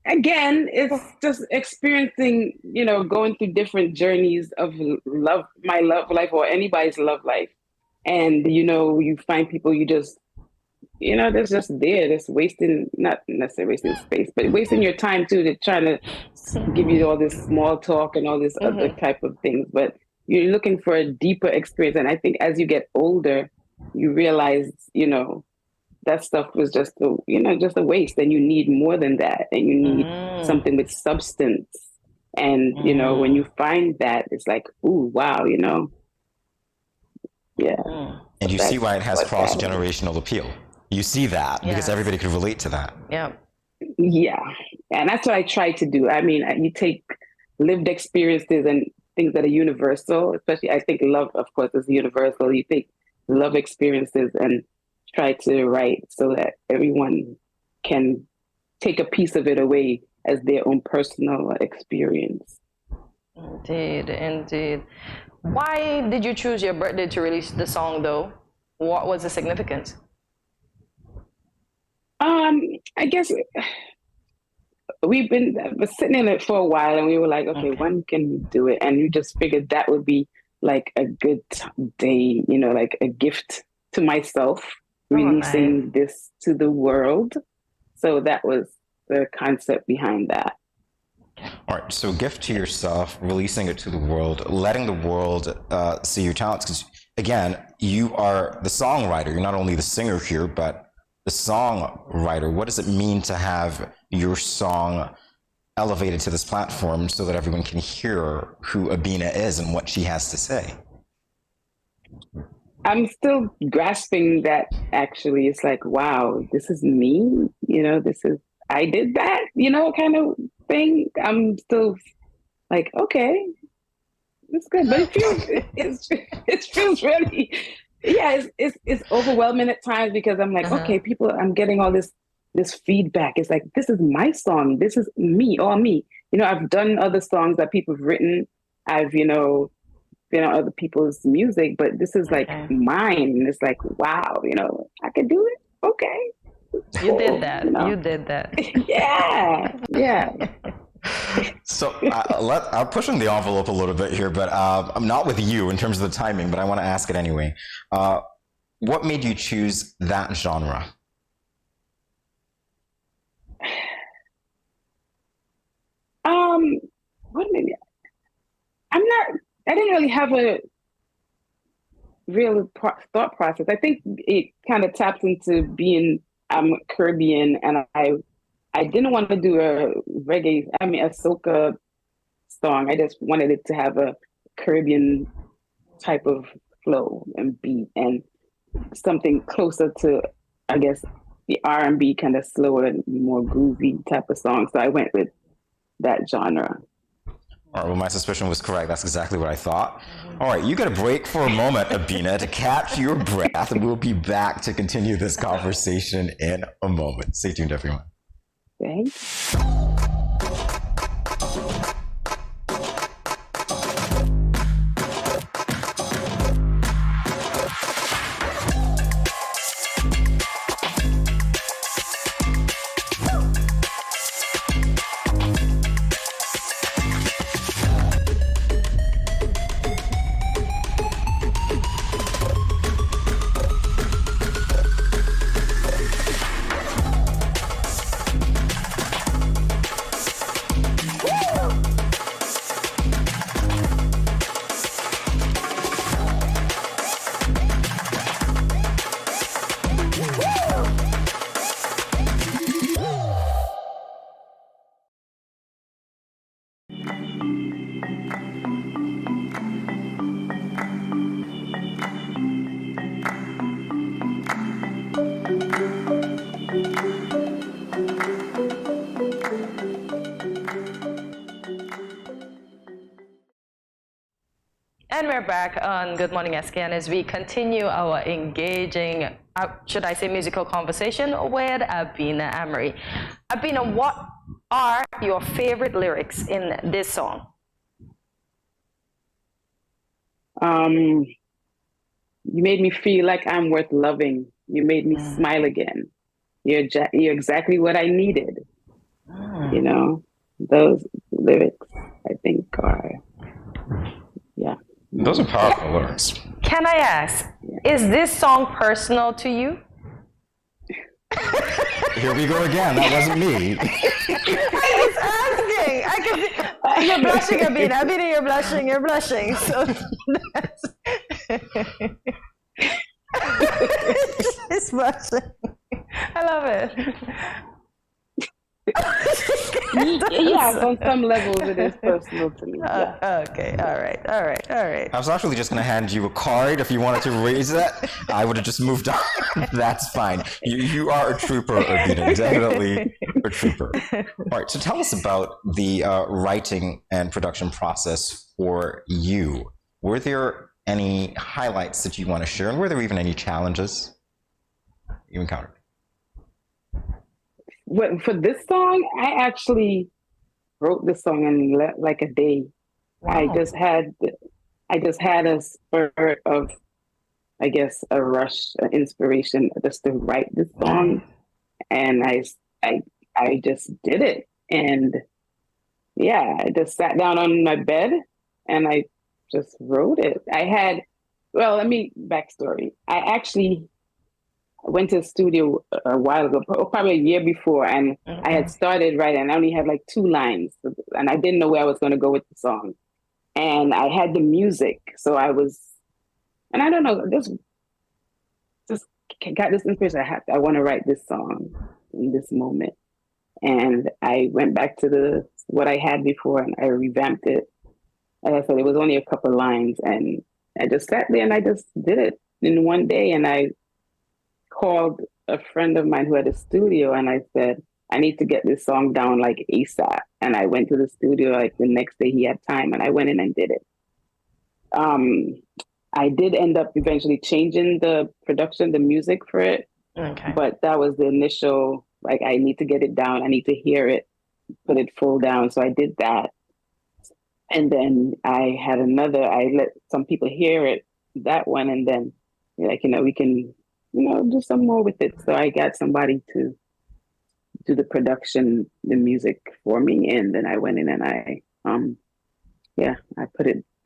Again, it's just experiencing, you know, going through different journeys of love, my love life or anybody's love life. And, you know, you find people you just, you know, there's just there, just wasting, not necessarily wasting space, but wasting your time too, to trying to give you all this small talk and all this other type of things. But you're looking for a deeper experience. And I think as you get older, you realize, you know, that stuff was just a, you know, just a waste, and you need more than that, and you need something with substance. And you know, when you find that, it's like, ooh, wow, you know, And you see why it has cross-generational appeal. You see that because everybody could relate to that. Yeah, and that's what I try to do. I mean, you take lived experiences and things that are universal, especially I think love, of course, is universal. You take love experiences and try to write so that everyone can take a piece of it away as their own personal experience. Indeed. Why did you choose your birthday to release the song, though? What was the significance? I guess we've been sitting in it for a while, and we were like, okay, when can we do it? And we just figured that would be like a good day, you know, like a gift to myself, releasing this to the world. So that was the concept behind that. All right, so gift to yourself, releasing it to the world, letting the world see your talents. Because again, you are the songwriter. You're not only the singer here, but the songwriter. What does it mean to have your song elevated to this platform so that everyone can hear who Abina is and what she has to say? I'm still grasping that, actually. It's like, wow, this is me, you know, I did that, you know, kind of thing. I'm still like, okay, it's good. But it feels really, it's overwhelming at times because I'm like, okay, I'm getting all this feedback. It's like, this is my song. This is me, all me. You know, I've done other songs that people have written. I've, you know, been on other people's music, but this is like mine. And it's like, wow, you know, I could do it. Okay. You did that. You know? You did that. Yeah. So I'm pushing the envelope a little bit here, but I'm not with you in terms of the timing, but I want to ask it anyway. What made you choose that genre? What made me? I didn't really have a real thought process. I think it kind of taps into being Caribbean, and I didn't want to do a soca song. I just wanted it to have a Caribbean type of flow and beat and something closer to, I guess, the R&B kind of slower, more groovy type of song. So I went with that genre. All right, well, my suspicion was correct. That's exactly what I thought. All right, you got a break for a moment, Abina, to catch your breath, and we'll be back to continue this conversation in a moment. Stay tuned, everyone. Thanks. And we're back on Good Morning SKN as we continue our engaging, should I say, musical conversation with Abina Amory. Abina, what are your favorite lyrics in this song? You made me feel like I'm worth loving. You made me smile again. You're exactly what I needed. You know, those lyrics, I think, are, yeah. Those are powerful lyrics. Can I ask, is this song personal to you? Here we go again. That wasn't me. I was asking. I can see, you're blushing, Abina. Abina, you're blushing. You're blushing. So that's... She's blushing. I love it. Yeah, on some levels it is personal to me. Okay, all right. I was actually just going to hand you a card if you wanted to raise that. I would have just moved on. That's fine. You are a trooper, Abina. Definitely a trooper. All right, so tell us about the writing and production process for you. Were there any highlights that you want to share, and were there even any challenges you encountered? For this song, I actually wrote this song in like a day. Wow. I just had a spur of, I guess, a rush, inspiration just to write this song, and I just did it. And yeah, I just sat down on my bed and I just wrote it. Let me backstory. I actually went to the studio a while ago, probably a year before, and I had started writing. I only had like 2 lines, and I didn't know where I was going to go with the song. And I had the music, so I don't know, just got this inspiration. I want to write this song in this moment, and I went back to what I had before, and I revamped it. As I said, it was only a couple lines, and I just sat there and I just did it in one day, and I called a friend of mine who had a studio, and I said, I need to get this song down like ASAP. And I went to the studio like the next day he had time, and I went in and did it. I did end up eventually changing the production, the music for it. Okay. But that was the initial, like, I need to get it down. I need to hear it, put it full down. So I did that. And then I let some people hear it, that one, and then like, we can, do some more with it. So I got somebody to do the production, the music for me, and then I went in and I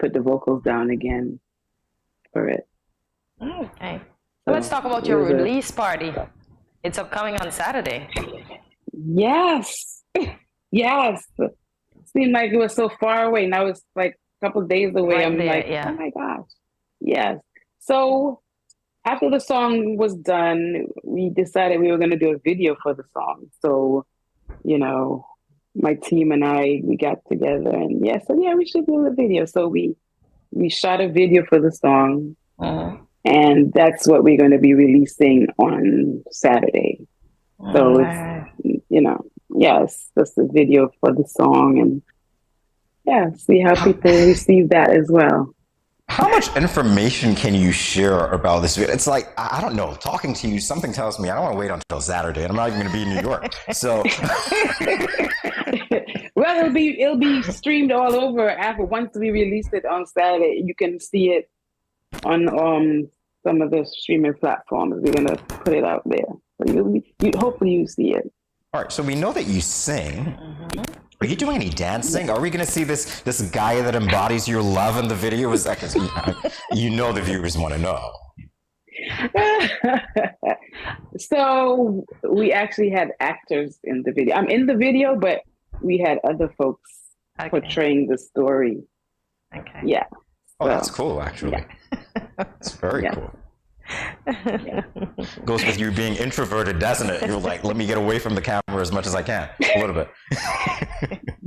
put the vocals down again for it. Okay. So let's talk about your release party. It's upcoming on Saturday. Yes. Yes. It seemed like it was so far away. Now it's like a couple of days away. Right I'm there, like, yeah. Oh my gosh. Yes. So after the song was done, we decided we were going to do a video for the song. So, my team and we got together and we should do a video. So we shot a video for the song, and that's what we're going to be releasing on Saturday. So it's, that's the video for the song, and see how people receive that as well. How much information can you share about this video? It's like, I don't know, talking to you, something tells me I don't want to wait until Saturday, and I'm not even going to be in New York. So, well, it'll be streamed all over once we release it on Saturday. You can see it on some of the streaming platforms. We're going to put it out there. So hopefully you see it. All right, so we know that you sing. Are you doing any dancing? Are we going to see this guy that embodies your love in the video? Is that because the viewers want to know? So we actually had actors in the video. I'm in the video, but we had other folks portraying the story. Okay. Yeah. Oh, that's cool, actually. Yeah. It's very cool. Goes with you being introverted, doesn't it? You're like, let me get away from the camera as much as I can, a little bit.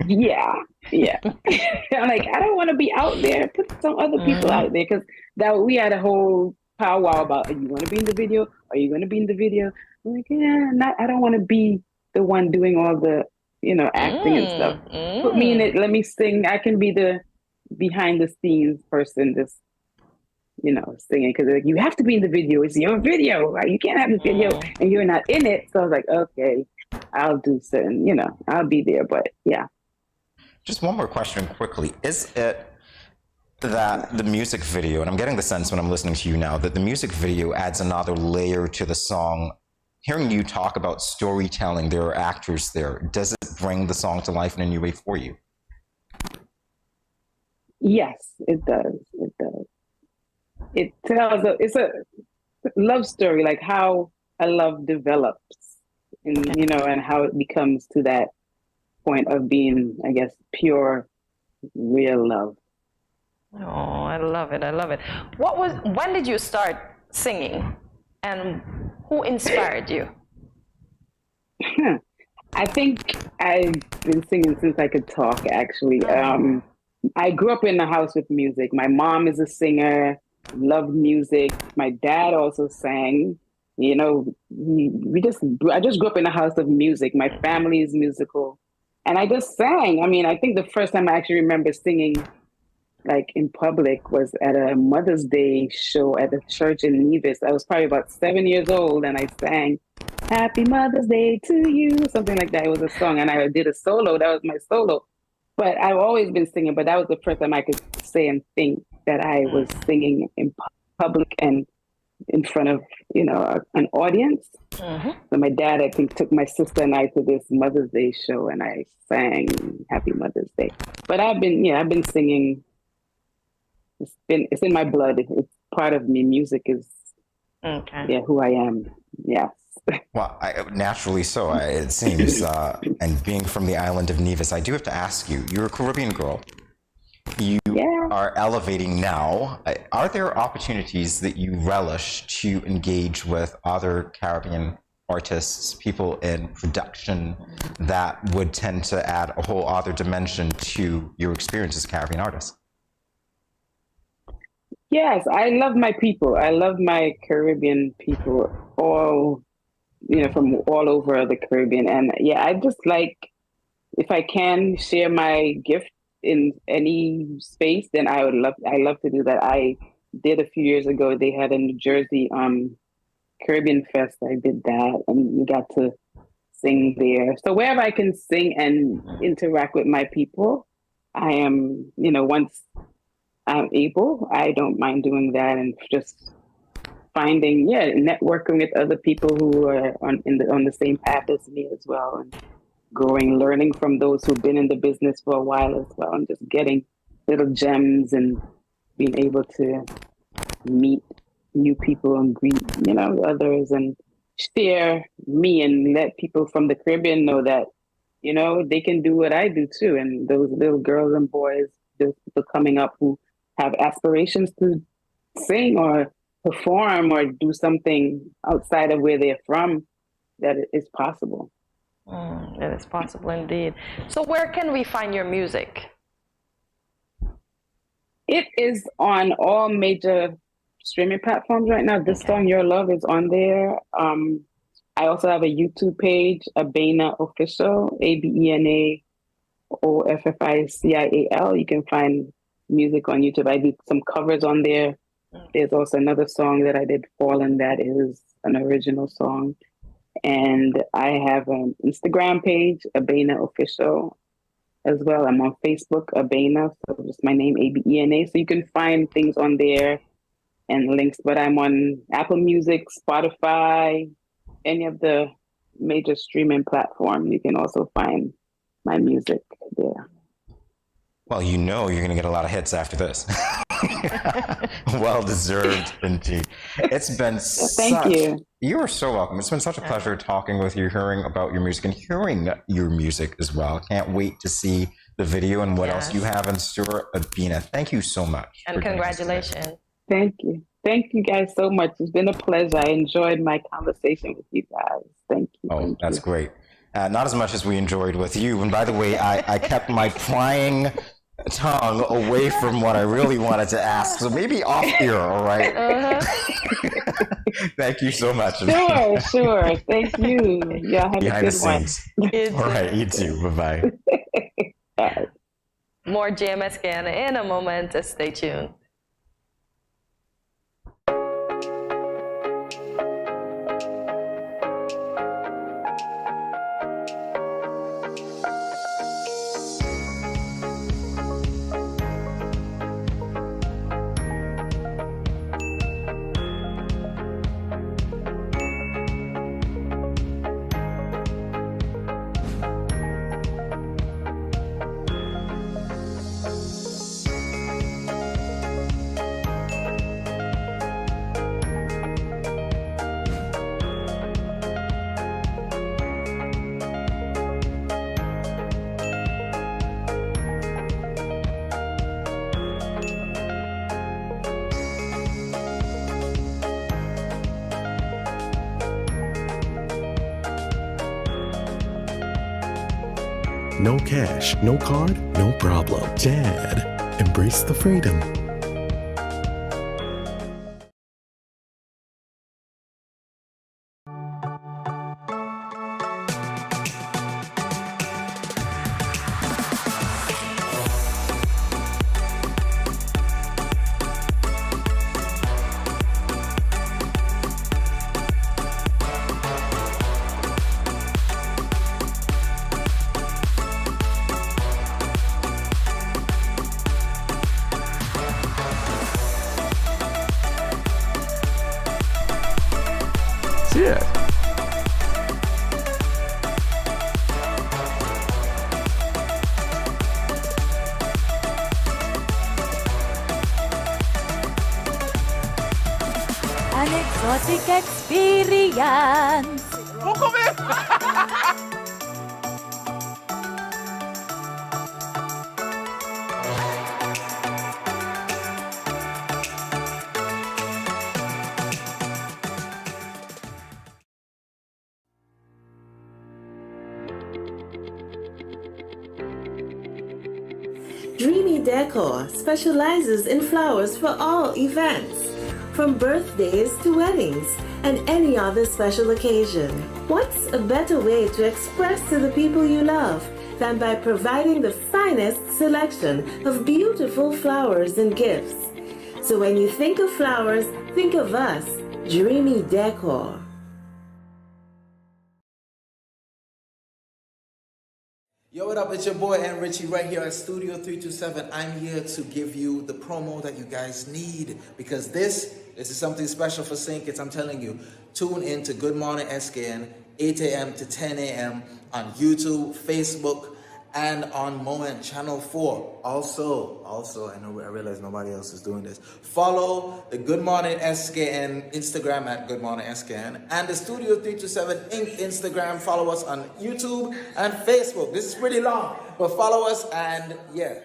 Yeah. I'm like, I don't want to be out there. Put some other people out there, because we had a whole powwow about, are you going to be in the video? Are you going to be in the video? I'm like, I don't want to be the one doing all the, acting and stuff. Put me in it. Let me sing. I can be the behind the scenes person, just singing, because like, you have to be in the video. It's your video. Right? You can't have the video and you're not in it. So I was like, okay, I'll do certain. I'll be there. But yeah. Just one more question quickly. Is it that the music video, and I'm getting the sense when I'm listening to you now, that the music video adds another layer to the song? Hearing you talk about storytelling, there are actors there. Does it bring the song to life in a new way for you? Yes, it does. It does. It tells it's a love story, like how a love develops, and how it becomes to that point of being, I guess, pure, real love. Oh, I love it. I love it. When did you start singing, and who inspired you? I think I've been singing since I could talk, actually. I grew up in a house with music. My mom is a singer, loved music. My dad also sang. I just grew up in a house of music. My family is musical. And I just sang. I mean, I think the first time I actually remember singing like in public was at a Mother's Day show at a church in Nevis. I was probably about 7 years old, and I sang Happy Mother's Day to you, something like that. It was a song, and I did a solo. That was my solo. But I've always been singing, but that was the first time I could say and think that I was singing in public and in front of, an audience. So my dad, I think, took my sister and I to this Mother's Day show, and I sang Happy Mother's Day. But I've been singing. It's in my blood. It's part of me. Music is who I am. Yes. Well, naturally so, it seems. And being from the island of Nevis, I do have to ask you, you're a Caribbean girl. You are elevating now. Are there opportunities that you relish to engage with other Caribbean artists, people in production, that would tend to add a whole other dimension to your experience as a Caribbean artist? Yes, I love my people. I love my Caribbean people, from all over the Caribbean. And I just like, if I can share my gift in any space, then I love to do that. I did a few years ago, they had a New Jersey Caribbean Fest. I did that, and we got to sing there. So wherever I can sing and interact with my people, I am, once I'm able, I don't mind doing that, and just finding, networking with other people who are on the same path as me as well, and growing, learning from those who've been in the business for a while as well, and just getting little gems and being able to meet new people and greet, others, and share me and let people from the Caribbean know that, they can do what I do too. And those little girls and boys, those people coming up who have aspirations to sing or perform or do something outside of where they're from, that it is possible. It is possible indeed. So where can we find your music? It is on all major streaming platforms right now. This song, Your Love, is on there. I also have a YouTube page, Abena Official, ABENA OFFICIAL. You can find music on YouTube. I did some covers on there. There's also another song that I did, Fallen, that is an original song. And I have an Instagram page, Abena Official, as well. I'm on Facebook, Abena, so just my name, ABENA. So you can find things on there and links, but I'm on Apple Music, Spotify, any of the major streaming platforms. You can also find my music there. Well, you're going to get a lot of hits after this. Well-deserved, indeed. It's been Thank you. You are so welcome. It's been such a pleasure talking with you, hearing about your music and hearing your music as well. Can't wait to see the video and what else you have in store. Abena, thank you so much. And congratulations. Thank you. Thank you guys so much. It's been a pleasure. I enjoyed my conversation with you guys. Thank you. Oh, that's great. Not as much as we enjoyed with you. And by the way, I kept my prying tongue away from what I really wanted to ask. So maybe off here, all right? Thank you so much. Sure. Thank you. Yeah, have Behind a the good one. scenes. All right, you too. Bye-bye. Bye. More GMSKN in a moment. Stay tuned. No cash, no card, no problem. Dad, embrace the freedom. Yeah. An exotic experience. Dreamy Decor specializes in flowers for all events, from birthdays to weddings and any other special occasion. What's a better way to express to the people you love than by providing the finest selection of beautiful flowers and gifts? So when you think of flowers, think of us, Dreamy Decor. Yo, what up? It's your boy and Richie right here at Studio 327. I'm here to give you the promo that you guys need because this is something special for St. Kitts. I'm telling you, tune in to Good Morning SKN, 8 a.m. to 10 a.m. on YouTube, Facebook, and on Moment Channel 4. Also, I realize nobody else is doing this. Follow the Good Morning SKN Instagram at Good Morning SKN and the Studio 327 Inc. Instagram. Follow us on YouTube and Facebook. This is pretty long, but follow us and yeah.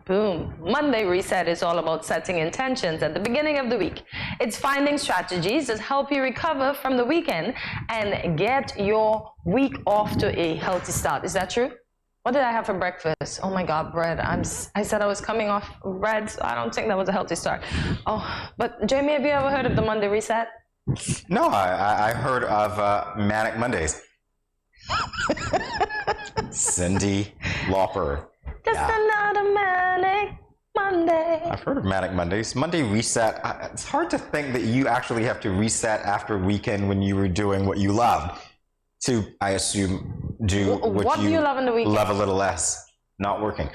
Boom. Monday Reset is all about setting intentions at the beginning of the week. It's finding strategies that help you recover from the weekend and get your week off to a healthy start. Is that true? What did I have for breakfast? Oh my God, bread. I said I was coming off bread, so I don't think that was a healthy start. Oh, but Jamie, have you ever heard of the Monday Reset? No, I heard of Manic Mondays. Cindy Lauper. Just another Manic Monday. I've heard of Manic Mondays. Monday Reset. It's hard to think that you actually have to reset after a weekend when you were doing what you loved to, I assume, do what do you love in the weekend? Love a little less. Not working.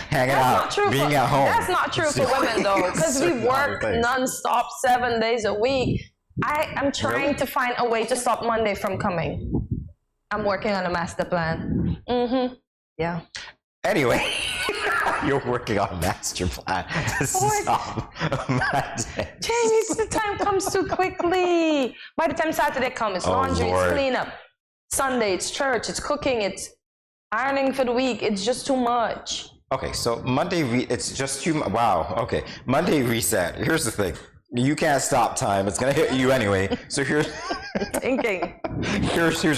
Hanging out. Being at home. That's not true for women, though, because we work non-stop 7 days a week. I am trying to find a way to stop Monday from coming. I'm working on a master plan. Yeah. Anyway, you're working on a master plan to stop Monday. Jamie, the time comes too quickly. By the time Saturday comes, it's laundry, it's cleanup. Sunday, it's church, it's cooking, it's ironing for the week. It's just too much. Okay, so Monday, it's just too much. Wow, okay. Monday Reset. Here's the thing. You can't stop time. It's going to hit you anyway. So here's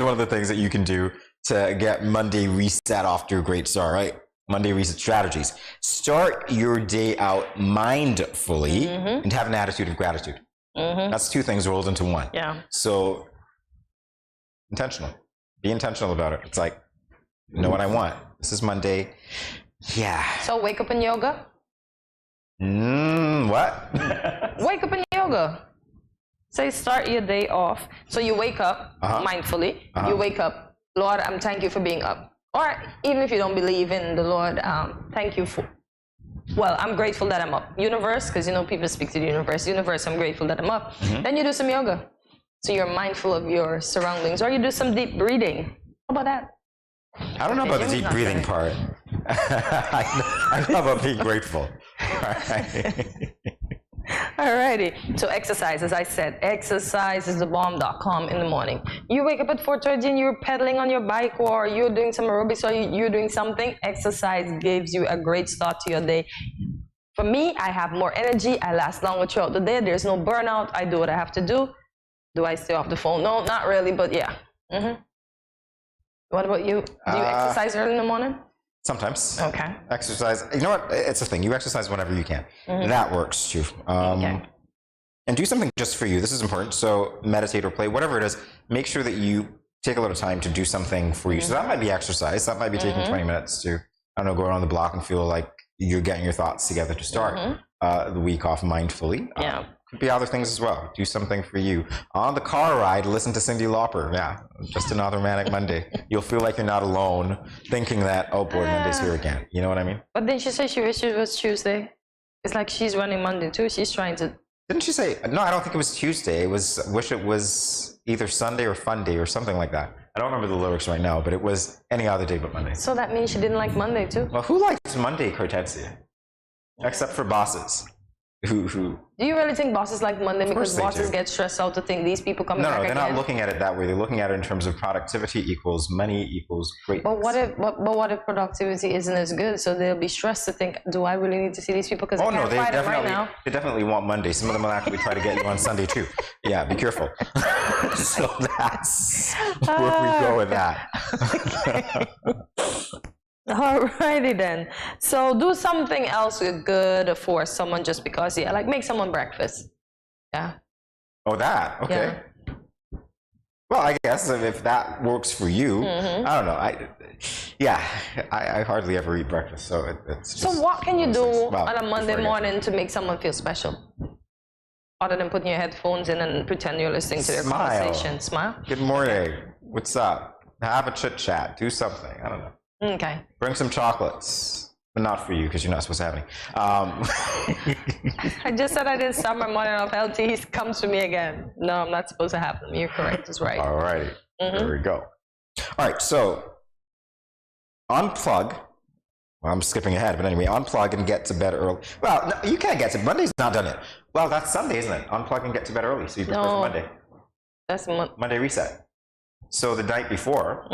one of the things that you can do to get Monday reset off to a great start, right? Monday reset strategies. Start your day out mindfully and have an attitude of gratitude. That's two things rolled into one. Yeah. So intentional. Be intentional about it. It's like, you know what I want. This is Monday. Yeah. So wake up in yoga. What? Wake up in yoga. Say start your day off. So you wake up mindfully. You wake up, Lord, I'm thank you for being up. Or even if you don't believe in the Lord, thank you for, well, I'm grateful that I'm up. Universe, because you know people speak to the universe. Universe, I'm grateful that I'm up. Then you do some yoga. So you're mindful of your surroundings. Or you do some deep breathing. How about that? I don't know about the deep breathing part. I know about being grateful. Alrighty. So exercise, as I said, exercisesthebomb.com in the morning. You wake up at 4:30 and you're pedaling on your bike, or you're doing some aerobics, or you're doing something. Exercise gives you a great start to your day. For me, I have more energy. I last longer throughout the day. There's no burnout. I do what I have to do. Do I stay off the phone? No, not really, but yeah. What about you? Do you exercise early in the morning? Sometimes. Okay. Exercise. You know what? It's a thing. You exercise whenever you can. That works too. And do something just for you. This is important. So meditate or play, whatever it is. Make sure that you take a little time to do something for you. So that might be exercise. That might be taking 20 minutes to, I don't know, go around the block and feel like you're getting your thoughts together to start the week off mindfully. Could be other things as well. Do something for you. On the car ride, listen to Cyndi Lauper. Yeah, just another manic Monday. You'll feel like you're not alone thinking that, oh boy, Monday's here again. You know what I mean? But then she said she wished it was Tuesday. It's like she's running Monday too. She's trying to... Didn't she say... No, I don't think it was Tuesday. It was... Wish it was either Sunday or Fun Day or something like that. I don't remember the lyrics right now, but it was any other day but Monday. So that means she didn't like Monday too? Well, who likes Monday, Cortezia? Except for bosses. Who do you really think bosses like Monday because bosses get stressed out to think these people coming back again? No, they're not looking at it that way. They're looking at it in terms of productivity equals money equals greatness. But what if productivity isn't as good? So they'll be stressed to think, do I really need to see these people? Because they definitely want Monday. Some of them will actually try to get you on Sunday too. Yeah, be careful. So that's where we go with that. Alrighty then. So do something else good for someone just because, like make someone breakfast. Yeah. Oh, that? Okay. Yeah. Well, I guess if that works for you, I don't know. I hardly ever eat breakfast, so it's just... So what can you do on a Monday morning to make someone feel special? Other than putting your headphones in and pretend you're listening to their conversation. Smile. Good morning. What's up? Have a chit chat. Do something. I don't know. Okay. Bring some chocolates, but not for you because you're not supposed to have any. I just said I didn't start my morning off healthy. He comes to me again. No, I'm not supposed to have them. You're correct. That's right. All righty. There we go. All right. So unplug. Well, I'm skipping ahead, but anyway, unplug and get to bed early. Well, no, you can't get to Monday's not done yet. Well, that's Sunday, isn't it? Unplug and get to bed early, so you prepare for Monday. That's Monday reset. So the night before,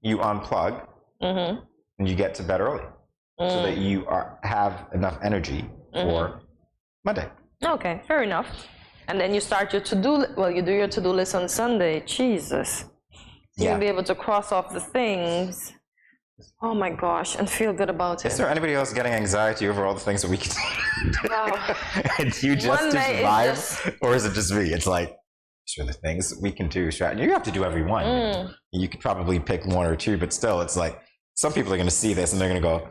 you unplug. And you get to bed early so that you have enough energy for Monday. Okay, fair enough. And then you start your you do your to-do list on Sunday. Jesus. You'll be able to cross off the things. Oh my gosh, and feel good about it. Is there anybody else getting anxiety over all the things that we can do? Wow. And you just survive? Or is it just me? It's like, these are the things we can do. You have to do every one. You could probably pick one or two, but still, it's like, some people are going to see this and they're going to go,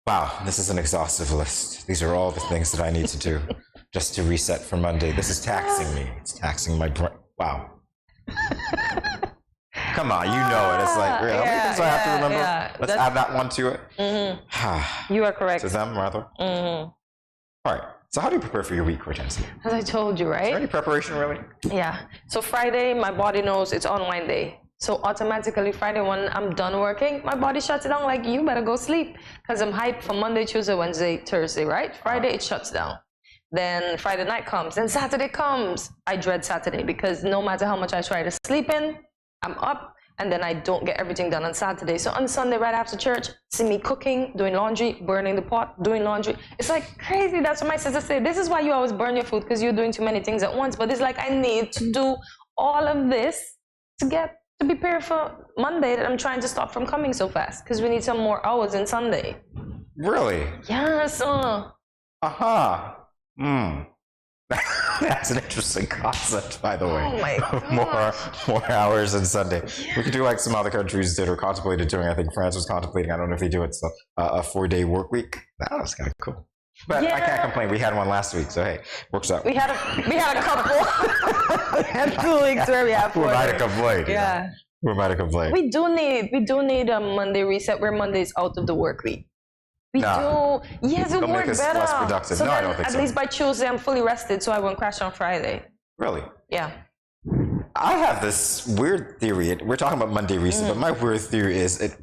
wow, this is an exhaustive list. These are all the things that I need to do just to reset for Monday. This is taxing me. It's taxing my brain. Wow. Come on, you know it. It's like, how many things do I have to remember? Let's add that one to it. You are correct. To them, rather. All right. So how do you prepare for your week, Hortensia? As I told you, right? Is there any preparation, really? Yeah. So Friday, my body knows it's unwind day. So automatically Friday when I'm done working, my body shuts it down like, you better go sleep. Because I'm hyped for Monday, Tuesday, Wednesday, Thursday, right? Friday, it shuts down. Then Friday night comes. Then Saturday comes. I dread Saturday because no matter how much I try to sleep in, I'm up. and then I don't get everything done on Saturday. So on Sunday, right after church, see me cooking, doing laundry, burning the pot, doing laundry. It's like crazy. That's what my sister said. This is why you always burn your food, because you're doing too many things at once. But it's like I need to do all of this to be prepared for Monday, that I'm trying to stop from coming so fast, because we need some more hours in Sunday. Really? Yes. That's an interesting concept, by the way. Oh my gosh. more hours on Sunday. Yeah. We could do like some other countries did or contemplated doing. I think France was contemplating. I don't know if they do it. So a 4-day work week. That was kind of cool. But I can't complain. We had one last week, so hey, works out. We had a couple. We had 2 weeks where we had 4 Who am I days. to complain? Yeah. Who am I to complain? We do need a Monday reset where Monday is out of the work week. We do. Yes, it It'll work make us better. less productive. So No, I don't think at so. least by Tuesday, I'm fully rested, so I won't crash on Friday. Really? Yeah. I have this weird theory. We're talking about Monday reset, but my weird theory is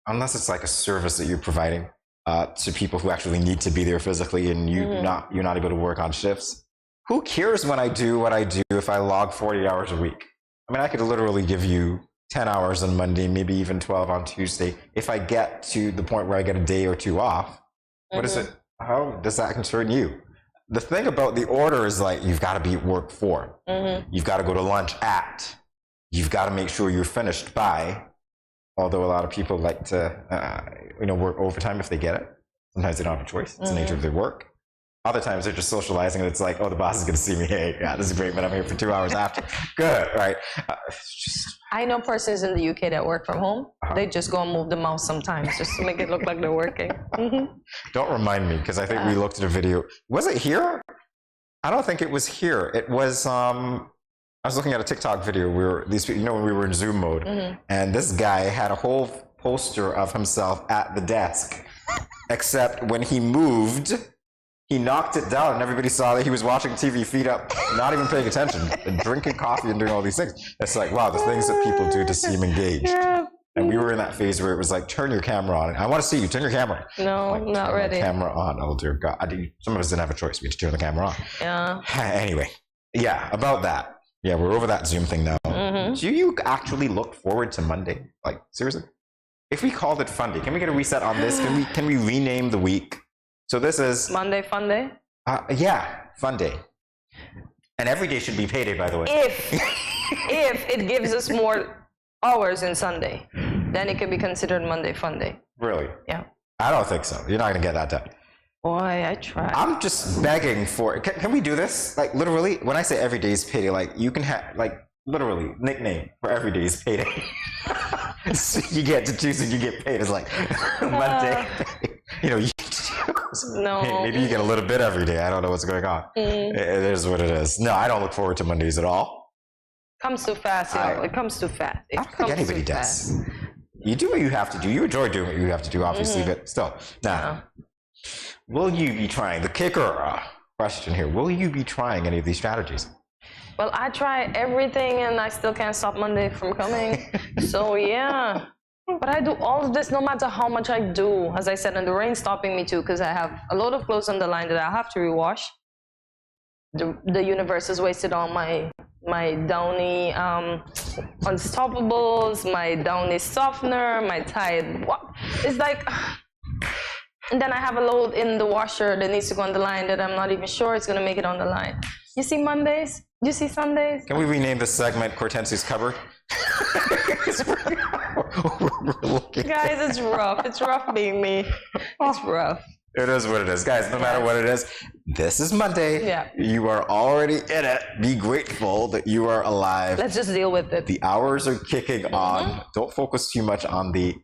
unless it's like a service that you're providing to people who actually need to be there physically, and you're not able to work on shifts. Who cares when I do what I do if I log 40 hours a week? I mean, I could literally give you 10 hours on Monday, maybe even 12 on Tuesday. If I get to the point where I get a day or 2 off, what is it? How does that concern you? The thing about the order is like, you've got to be at work for. You've got to go to lunch at. You've got to make sure you're finished by. Although a lot of people like to, work overtime if they get it. Sometimes they don't have a choice. It's the nature of their work. Other times they're just socializing, and it's like, oh, the boss is going to see me. Hey, yeah, this is great, but I'm here for 2 hours after. Good, right? I know persons in the UK that work from home. They just go and move the mouse sometimes just to make it look like they're working. Don't remind me, because I think we looked at a video. Was it here? I don't think it was here. It was, I was looking at a TikTok video where these people, when we were in Zoom mode, and this guy had a whole poster of himself at the desk, except when he moved, he knocked it down and everybody saw that he was watching TV, feet up, not even paying attention, and drinking coffee and doing all these things. It's like, wow, the things that people do to seem engaged. Yeah. And we were in that phase where it was like, turn your camera on. I want to see you, turn your camera. No, like, not turn ready. The camera on. Oh, dear God. Some of us didn't have a choice. We had to turn the camera on. Yeah. Anyway, yeah, about that. Yeah, we're over that Zoom thing now. Do you actually look forward to Monday? Like, seriously? If we called it Fun Day, can we get a reset on this? Can we rename the week? So this is Monday Fun Day? Yeah, Fun Day. And every day should be payday, by the way. If it gives us more hours in Sunday, then it can be considered Monday Fun Day. Really? Yeah. I don't think so. You're not going to get that done. Boy, I try. I'm just begging for it. Can we do this? Like, literally, when I say every day is payday, like, you can have, like, literally, nickname for every day is payday. So you get to choose and you get paid. It's like Monday. No. Maybe you get a little bit every day. I don't know what's going on. It is what it is. No, I don't look forward to Mondays at all. Comes too fast, It comes too fast. I don't think anybody does. You do what you have to do. You enjoy doing what you have to do, obviously, but still. Now, will you be trying, the kicker question here, will you be trying any of these strategies? Well, I try everything and I still can't stop Monday from coming. So, yeah. But I do all of this no matter how much I do. As I said, and the rain's stopping me too, because I have a load of clothes on the line that I have to rewash. The universe has wasted all my Downy Unstoppables, my Downy Softener, my Tide. It's like... And then I have a load in the washer that needs to go on the line that I'm not even sure it's going to make it on the line. You see Mondays? You see Sundays? Can we rename this segment Cortensi's Cupboard? Guys, it's rough. It's rough being me. It's rough. It is what it is. Guys, no matter what it is, this is Monday. Yeah. You are already in it. Be grateful that you are alive. Let's just deal with it. The hours are kicking on. Don't focus too much on the,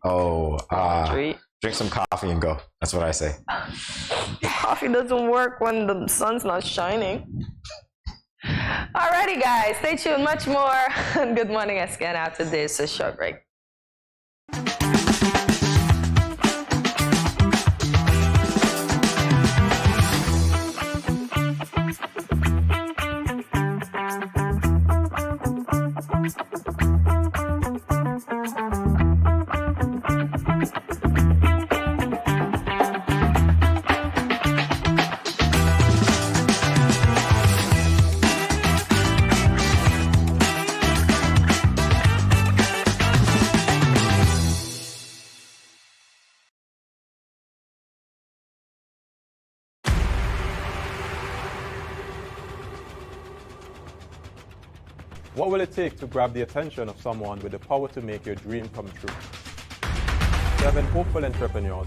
drink some coffee and go. That's what I say. Coffee doesn't work when the sun's not shining. Alrighty, guys. Stay tuned. Much more. Good Morning SKN after this. A short break. What will it take to grab the attention of someone with the power to make your dream come true? 7 hopeful entrepreneurs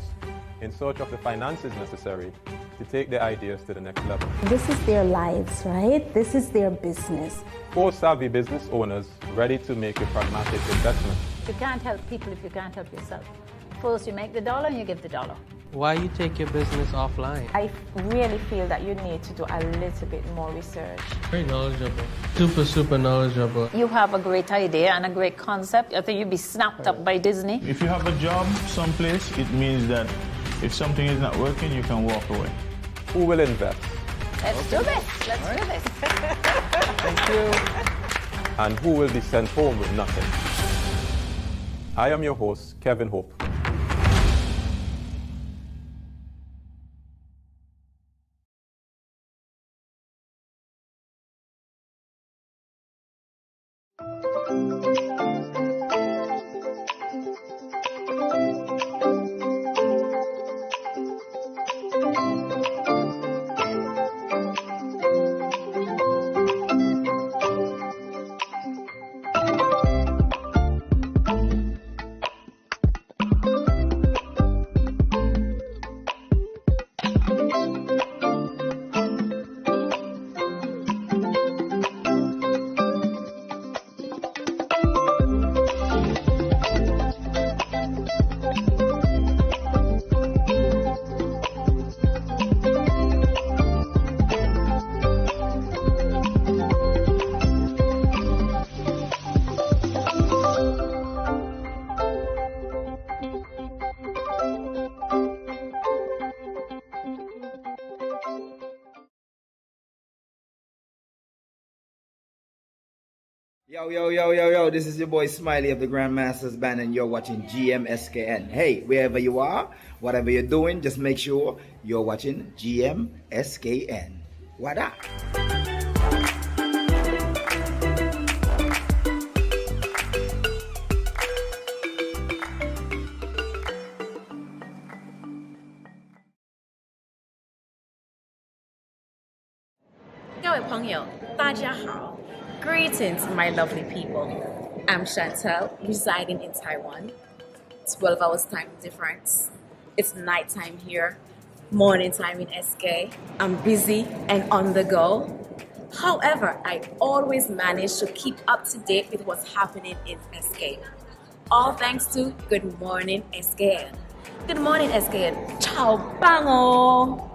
in search of the finances necessary to take their ideas to the next level. This is their lives, right? This is their business. 4 savvy business owners ready to make a pragmatic investment. You can't help people if you can't help yourself. First you make the dollar and you give the dollar. Why you take your business offline? I really feel that you need to do a little bit more research. Very knowledgeable. Super knowledgeable. You have a great idea and a great concept. I think you'd be snapped up by Disney. If you have a job someplace, it means that if something is not working, you can walk away. Who will invest? Let's do this. Let's do this. Thank you. And who will be sent home with nothing? I am your host, Kevin Hope. Yo, this is your boy Smiley of the Grandmasters Band, and you're watching GMSKN. Hey, wherever you are, whatever you're doing, just make sure you're watching GMSKN. What up? Greetings, my lovely people. I'm Chantel, residing in Taiwan. 12 hours time difference. It's nighttime here, morning time in SK. I'm busy and on the go. However, I always manage to keep up to date with what's happening in SK. All thanks to Good Morning SKN. Good morning SKN. Ciao, bango!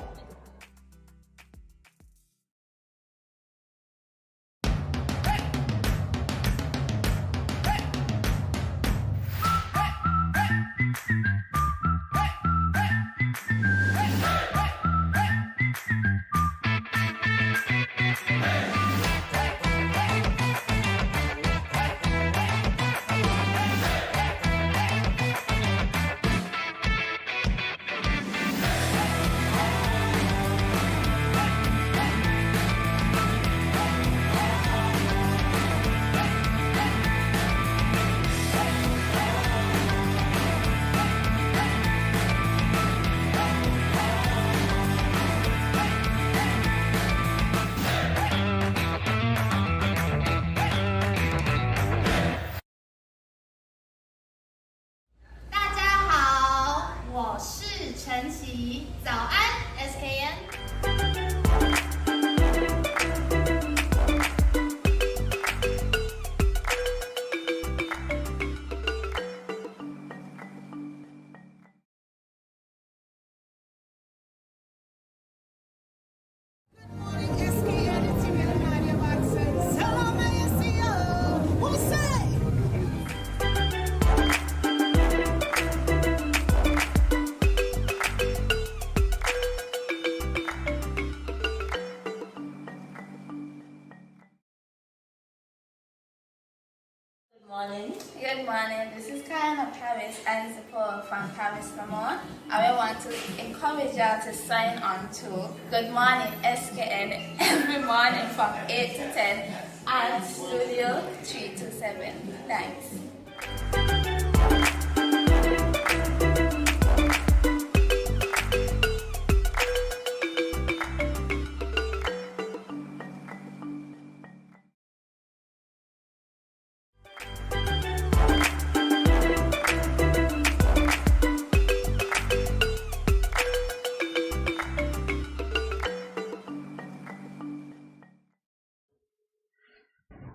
Good morning. This is Karen of Paris and support from Paris Lamont. I want to encourage y'all to sign on to Good Morning SKN every morning from 8 to 10 at Studio 327. Thanks.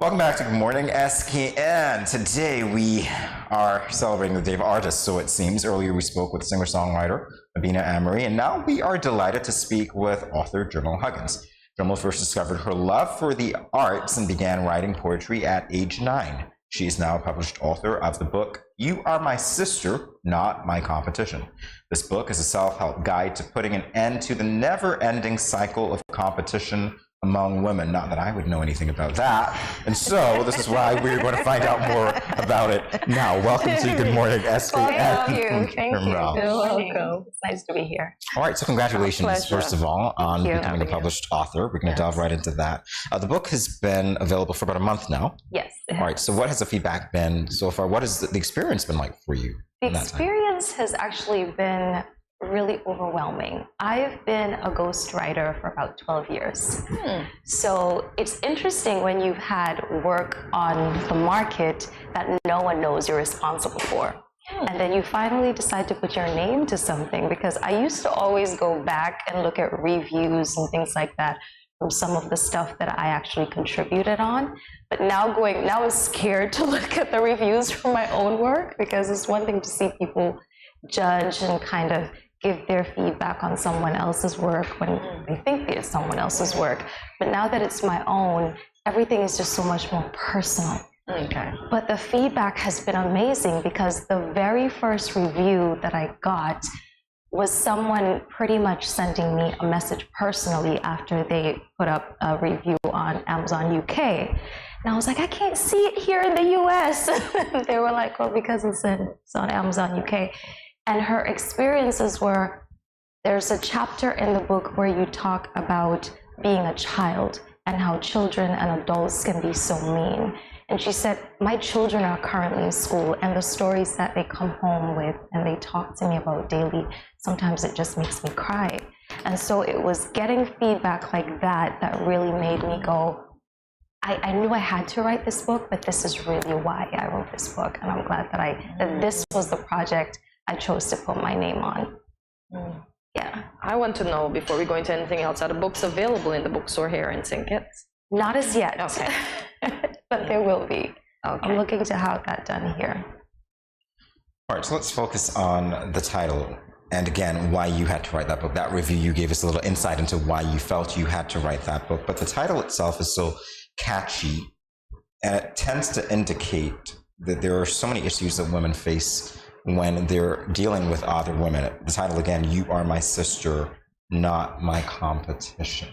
Welcome back to Good Morning SKN. Today we are celebrating the Day of Artists, so it seems. Earlier we spoke with singer-songwriter Abina Amory, and now we are delighted to speak with author Jamal Huggins. Jamal first discovered her love for the arts and began writing poetry at age 9. She is now a published author of the book, You Are My Sister, Not My Competition. This book is a self-help guide to putting an end to the never-ending cycle of competition among women. Not that I would know anything about that. And so this is why we're going to find out more about it now. Welcome to Good Morning SKN. Thank you. Thank you. Rob. You're welcome. It's nice to be here. All right, so congratulations, Pleasure. first of all, on Thank you. becoming a published author. We're going to delve right into that. The book has been available for about a month now. Yes. All right, so what has the feedback been so far? What has the experience been like for you? The in that time? experience has actually been really overwhelming. I've been a ghostwriter for about 12 years. So it's interesting when you've had work on the market that no one knows you're responsible for. And then you finally decide to put your name to something, because I used to always go back and look at reviews and things like that from some of the stuff that I actually contributed on. But now I'm scared to look at the reviews for my own work, because it's one thing to see people judge and kind of give their feedback on someone else's work when they think it's someone else's work. But now that it's my own, everything is just so much more personal. Okay. But the feedback has been amazing, because the very first review that I got was someone pretty much sending me a message personally after they put up a review on Amazon UK. And I was like, I can't see it here in the US. They were like, well, because it's on Amazon UK. And her experiences were, there's a chapter in the book where you talk about being a child and how children and adults can be so mean. And she said, my children are currently in school, and the stories that they come home with and they talk to me about daily, sometimes it just makes me cry. And so it was getting feedback like that that really made me go, I knew I had to write this book, but this is really why I wrote this book. And I'm glad that this was the project I chose to put my name on. Yeah. I want to know, before we go into anything else, are the books available in the bookstore here in St. Kitts? Not as yet. Okay. But there will be. Okay. I'm looking to have that done here. All right, so let's focus on the title. And again, why you had to write that book. That review, you gave us a little insight into why you felt you had to write that book. But the title itself is so catchy, and it tends to indicate that there are so many issues that women face when they're dealing with other women. The title again, You Are My Sister, Not My Competition.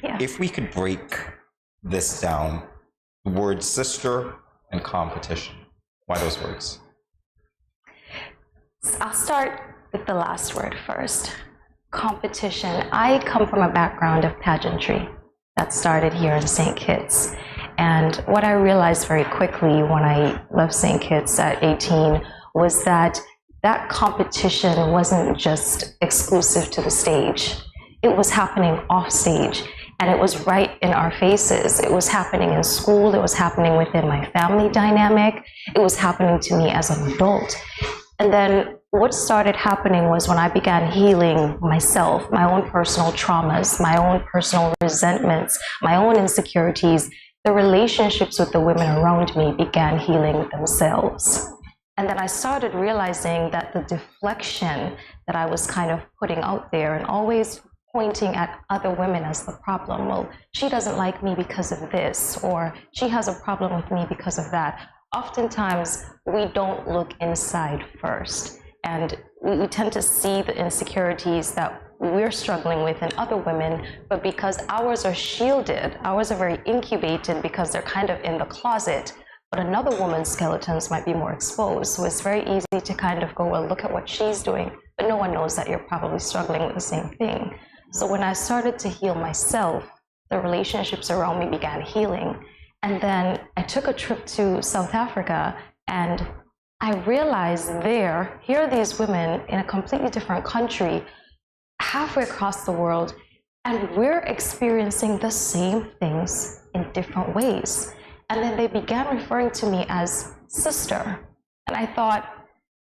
Yeah. If we could break this down, the words sister and competition, why those words? I'll start with the last word first. Competition. I come from a background of pageantry that started here in St. Kitts. And what I realized very quickly when I left St. Kitts at 18 was that that competition wasn't just exclusive to the stage. It was happening off stage, and it was right in our faces. It was happening in school. It was happening within my family dynamic. It was happening to me as an adult. And then what started happening was when I began healing myself, my own personal traumas, my own personal resentments, my own insecurities, the relationships with the women around me began healing themselves. And then I started realizing that the deflection that I was kind of putting out there and always pointing at other women as the problem, well, she doesn't like me because of this, or she has a problem with me because of that. Oftentimes, we don't look inside first, and we tend to see the insecurities that we're struggling with in other women, but because ours are shielded, ours are very incubated because they're kind of in the closet, but another woman's skeletons might be more exposed. So it's very easy to kind of go, well, look at what she's doing, but no one knows that you're probably struggling with the same thing. So when I started to heal myself, the relationships around me began healing. And then I took a trip to South Africa, and I realized here are these women in a completely different country, halfway across the world, and we're experiencing the same things in different ways. And then they began referring to me as sister. And I thought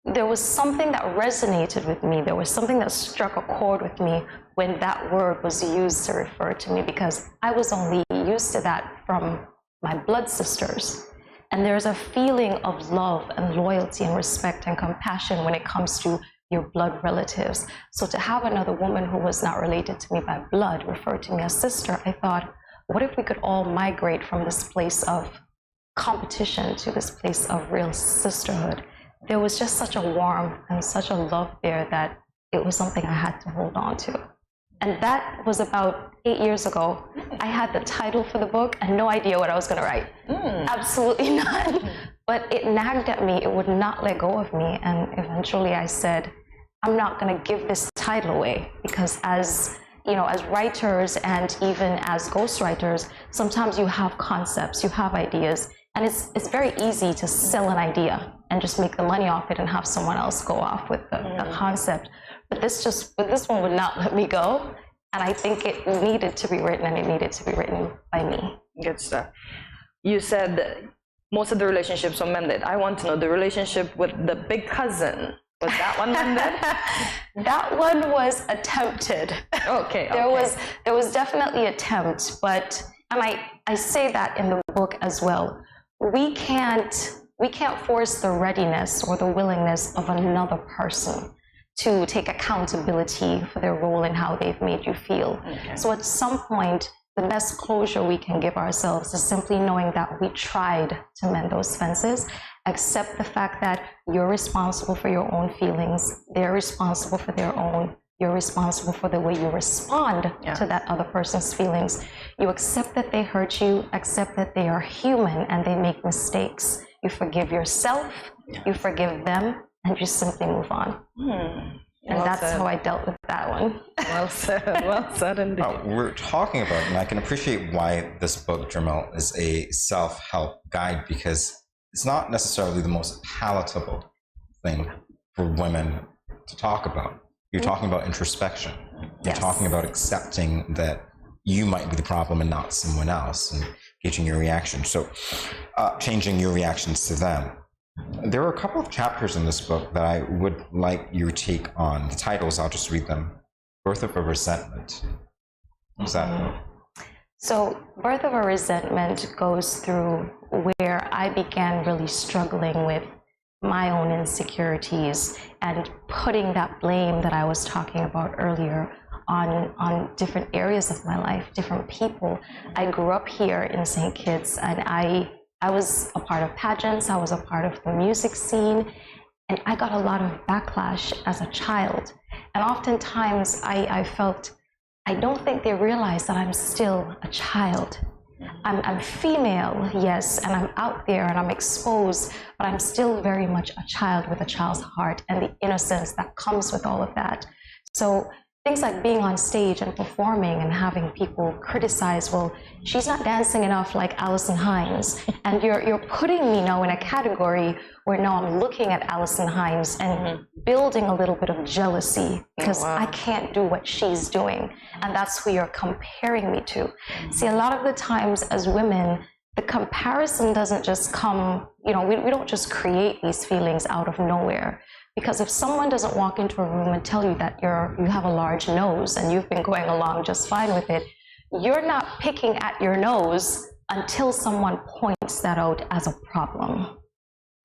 there was something that resonated with me. There was something that struck a chord with me when that word was used to refer to me, because I was only used to that from my blood sisters. And there's a feeling of love and loyalty and respect and compassion when it comes to your blood relatives. So to have another woman who was not related to me by blood refer to me as sister, I thought, what if we could all migrate from this place of competition to this place of real sisterhood? There was just such a warmth and such a love there that it was something I had to hold on to. And that was about 8 years ago. I had the title for the book and no idea what I was going to write. Absolutely none. But it nagged at me. It would not let go of me. And eventually I said, I'm not going to give this title away, because as you know, as writers and even as ghostwriters, sometimes you have concepts, you have ideas, and it's very easy to sell an idea and just make the money off it and have someone else go off with the concept. But this one would not let me go, and I think it needed to be written, and it needed to be written by me. Good stuff. You said most of the relationships were mended. I want to know the relationship with the big cousin. Was that one mended? That one was attempted. Okay. There was definitely attempt, but and I say that in the book as well. We can't force the readiness or the willingness of another person to take accountability for their role in how they've made you feel. Okay. So at some point, the best closure we can give ourselves is simply knowing that we tried to mend those fences. Accept the fact that you're responsible for your own feelings, they're responsible for their own, you're responsible for the way you respond to that other person's feelings. You accept that they hurt you, accept that they are human and they make mistakes. You forgive yourself, you forgive them, and you simply move on. And Well that's said. how I dealt with that one. Well said indeed. We're talking about, and I can appreciate why this book, Jermel, is a self-help guide, because it's not necessarily the most palatable thing for women to talk about. You're talking about introspection. You're talking about accepting that you might be the problem and not someone else, and gauging your reaction. So changing your reactions to them. There are a couple of chapters in this book that I would like your take on. The titles, I'll just read them. Birth of a Resentment. What's that? So Birth of a Resentment goes through where I began really struggling with my own insecurities and putting that blame that I was talking about earlier on different areas of my life, different people. I grew up here in St. Kitts, and I was a part of pageants, I was a part of the music scene, and I got a lot of backlash as a child. And oftentimes I felt, I don't think they realize that I'm still a child. I'm female, yes, and I'm out there and I'm exposed, but I'm still very much a child with a child's heart and the innocence that comes with all of that. So things like being on stage and performing and having people criticize, well, she's not dancing enough like Alison Hines. And you're putting me now in a category where now I'm looking at Alison Hines and building a little bit of jealousy because I can't do what she's doing. And that's who you're comparing me to. See, a lot of the times as women, the comparison doesn't just come, we don't just create these feelings out of nowhere. Because if someone doesn't walk into a room and tell you that you have a large nose and you've been going along just fine with it, you're not picking at your nose until someone points that out as a problem.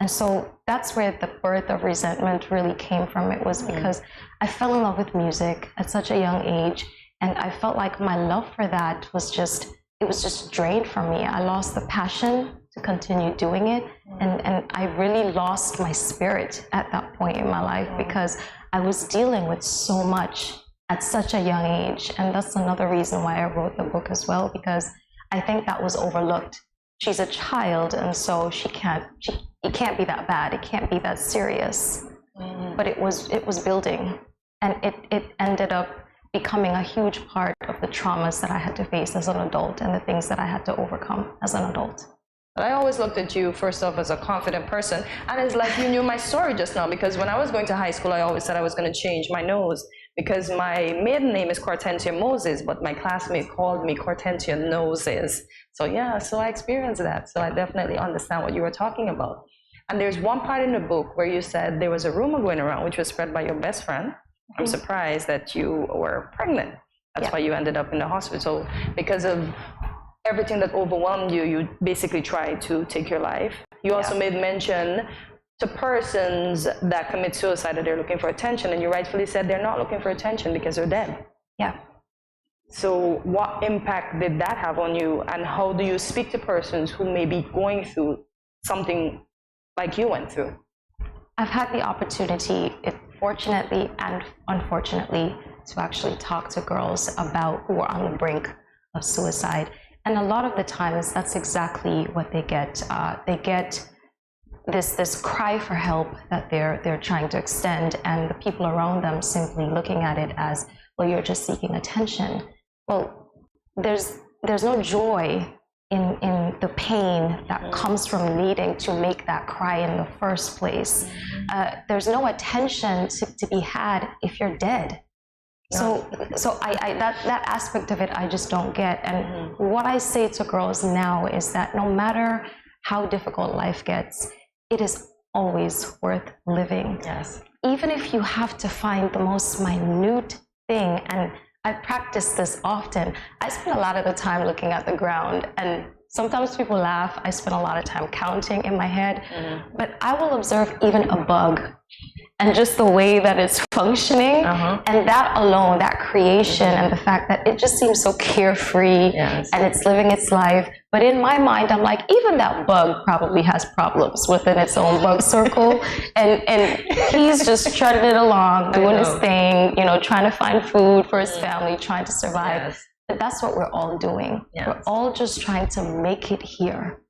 And so that's where the birth of resentment really came from. It was because I fell in love with music at such a young age, and I felt like my love for that was just drained from me. I lost the passion to continue doing it, and I really lost my spirit at that point in my life because I was dealing with so much at such a young age. And that's another reason why I wrote the book as well, because I think that was overlooked. She's a child, and so it can't be that bad, it can't be that serious. But it was building, and it ended up becoming a huge part of the traumas that I had to face as an adult and the things that I had to overcome as an adult. But I always looked at you, first off, as a confident person. And it's like you knew my story just now, because when I was going to high school, I always said I was going to change my nose because my maiden name is Cortentia Moses, but my classmate called me Cortentia Noses. So yeah, so I experienced that. So I definitely understand what you were talking about. And there's one part in the book where you said there was a rumor going around, which was spread by your best friend. I'm surprised that you were pregnant. That's why you ended up in the hospital, because of everything that overwhelmed you, you basically try to take your life. You also made mention to persons that commit suicide that they're looking for attention, and you rightfully said they're not looking for attention because they're dead. Yeah. So what impact did that have on you, and how do you speak to persons who may be going through something like you went through? I've had the opportunity, fortunately and unfortunately, to actually talk to girls about who are on the brink of suicide. And a lot of the times, that's exactly what they get. They get this cry for help that they're trying to extend, and the people around them simply looking at it as, well, you're just seeking attention. Well, there's no joy in the pain that comes from needing to make that cry in the first place. There's no attention to be had if you're dead. So that aspect of it I just don't get. And what I say to girls now is that no matter how difficult life gets, it is always worth living. Yes. Even if you have to find the most minute thing, and I practice this often. I spend a lot of the time looking at the ground, and sometimes people laugh. I spend a lot of time counting in my head, but I will observe even a bug and just the way that it's functioning, and that alone, that creation, and the fact that it just seems so carefree, and it's living its life. But in my mind, I'm like, even that bug probably has problems within its own bug circle, and he's just treading it along, doing his thing, you know, trying to find food for his family, trying to survive. But that's what we're all doing. We're all just trying to make it here,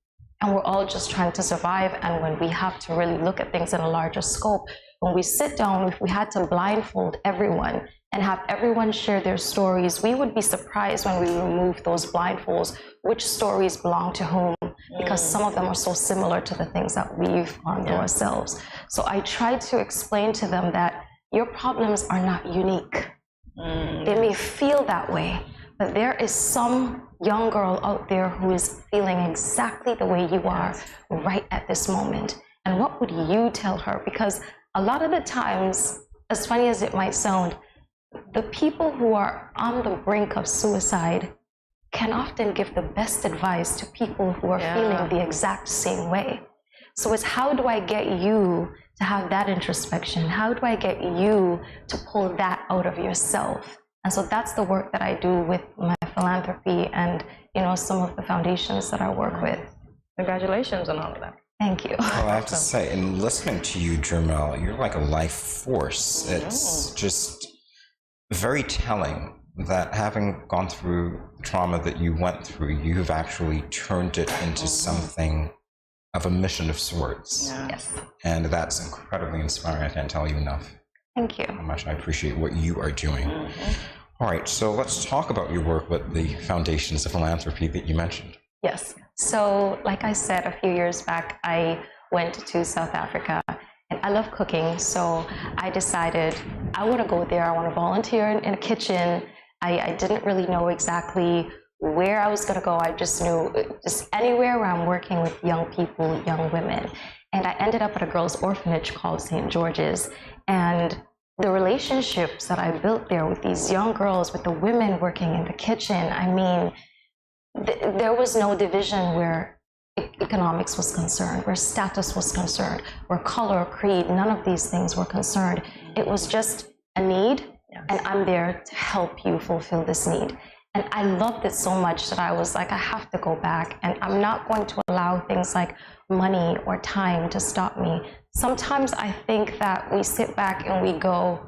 and we're all just trying to survive. And when we have to really look at things in a larger scope, when we sit down, if we had to blindfold everyone and have everyone share their stories, we would be surprised when we remove those blindfolds, which stories belong to whom, because some of them are so similar to the things that we've gone through ourselves. So I try to explain to them that your problems are not unique. They may feel that way, but there is some young girl out there who is feeling exactly the way you are right at this moment. And what would you tell her? Because a lot of the times, as funny as it might sound, the people who are on the brink of suicide can often give the best advice to people who are feeling the exact same way. So it's, how do I get you to have that introspection? How do I get you to pull that out of yourself? And so that's the work that I do with my philanthropy and, you know, some of the foundations that I work with. Congratulations on all of that. Thank you. Well, I have to say, in listening to you, Jermel, you're like a life force. It's just very telling that having gone through trauma that you went through, you've actually turned it into something of a mission of sorts. Yes. And that's incredibly inspiring. I can't tell you enough. Thank you. How much I appreciate what you are doing. All right, so let's talk about your work with the foundations of philanthropy that you mentioned. Yes. So, like I said, a few years back, I went to South Africa, and I love cooking. So I decided I want to go there. I want to volunteer in a kitchen. I didn't really know exactly where I was going to go. I just knew just anywhere where I'm working with young people, young women. And I ended up at a girls' orphanage called St. George's. And the relationships that I built there with these young girls, with the women working in the kitchen, I mean, there was no division where economics was concerned, where status was concerned, where color, creed, none of these things were concerned. It was just a need, and I'm there to help you fulfill this need. And I loved it so much that I was like, I have to go back, and I'm not going to allow things like money or time to stop me. Sometimes I think that we sit back and we go,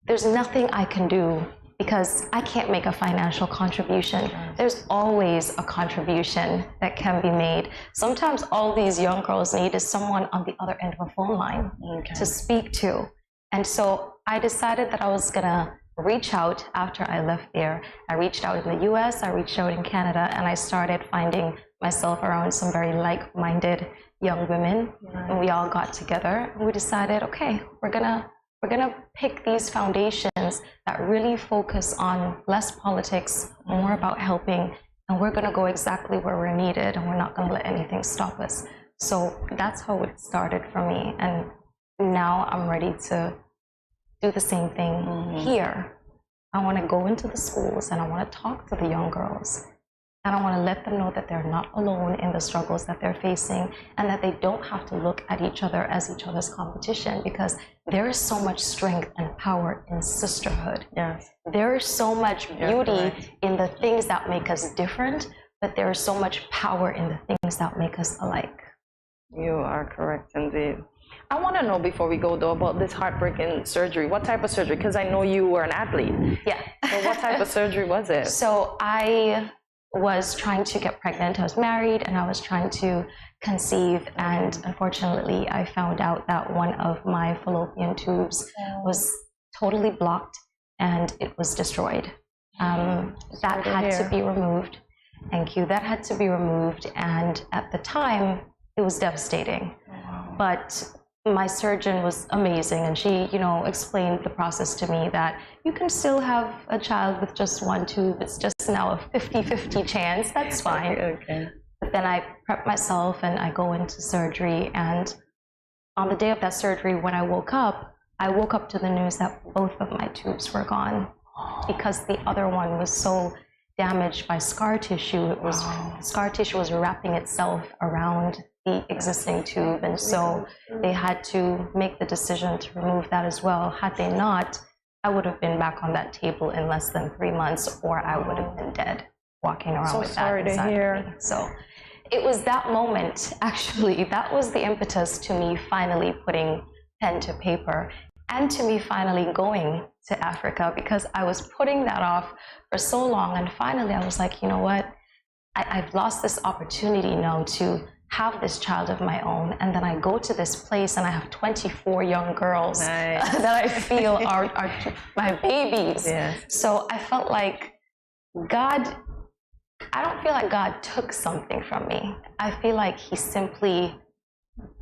there's nothing I can do because I can't make a financial contribution. There's always a contribution that can be made. Sometimes all these young girls need is someone on the other end of a phone line to speak to. And so I decided that I was gonna reach out after I left there. I reached out in the US, I reached out in Canada, and I started finding myself around some very like-minded young women. And we all got together and we decided, okay, we're gonna pick these foundations that really focus on less politics, more about helping, and we're gonna go exactly where we're needed, and we're not gonna let anything stop us. So that's how it started for me, and now I'm ready to do the same thing here. I wanna go into the schools and I wanna talk to the young girls And I want to let them know that they're not alone in the struggles that they're facing and that they don't have to look at each other as each other's competition, because there is so much strength and power in sisterhood. Yes. There is so much beauty in the things that make us different, but there is so much power in the things that make us alike. You are correct indeed. I want to know, before we go though, about this heartbreaking surgery. What type of surgery? Because I know you were an athlete. Yeah. So what type of surgery was it? So I was trying to get pregnant. I was married and I was trying to conceive, and unfortunately I found out that one of my fallopian tubes was totally blocked and it was destroyed. That had to be removed. Thank you. That had to be removed, and at the time it was devastating. But my surgeon was amazing, and she, you know, explained the process to me that you can still have a child with just one tube. It's just now a 50-50 chance. That's fine. Okay. But then I prep myself and I go into surgery, and on the day of that surgery, when I woke up to the news that both of my tubes were gone, because the other one was so damaged by scar tissue. It was scar tissue was wrapping itself around the existing tube, and so they had to make the decision to remove that as well. Had they not, I would have been back on that table in less than 3 months, or I would have been dead, walking around with that. Sorry to hear. So it was that moment, actually, that was the impetus to me finally putting pen to paper, and to me finally going to Africa, because I was putting that off for so long, and finally I was like, you know what, I've lost this opportunity now to have this child of my own, and then I go to this place and I have 24 young girls that I feel are my babies. Yes. So I felt like God, I don't feel like God took something from me. I feel like he simply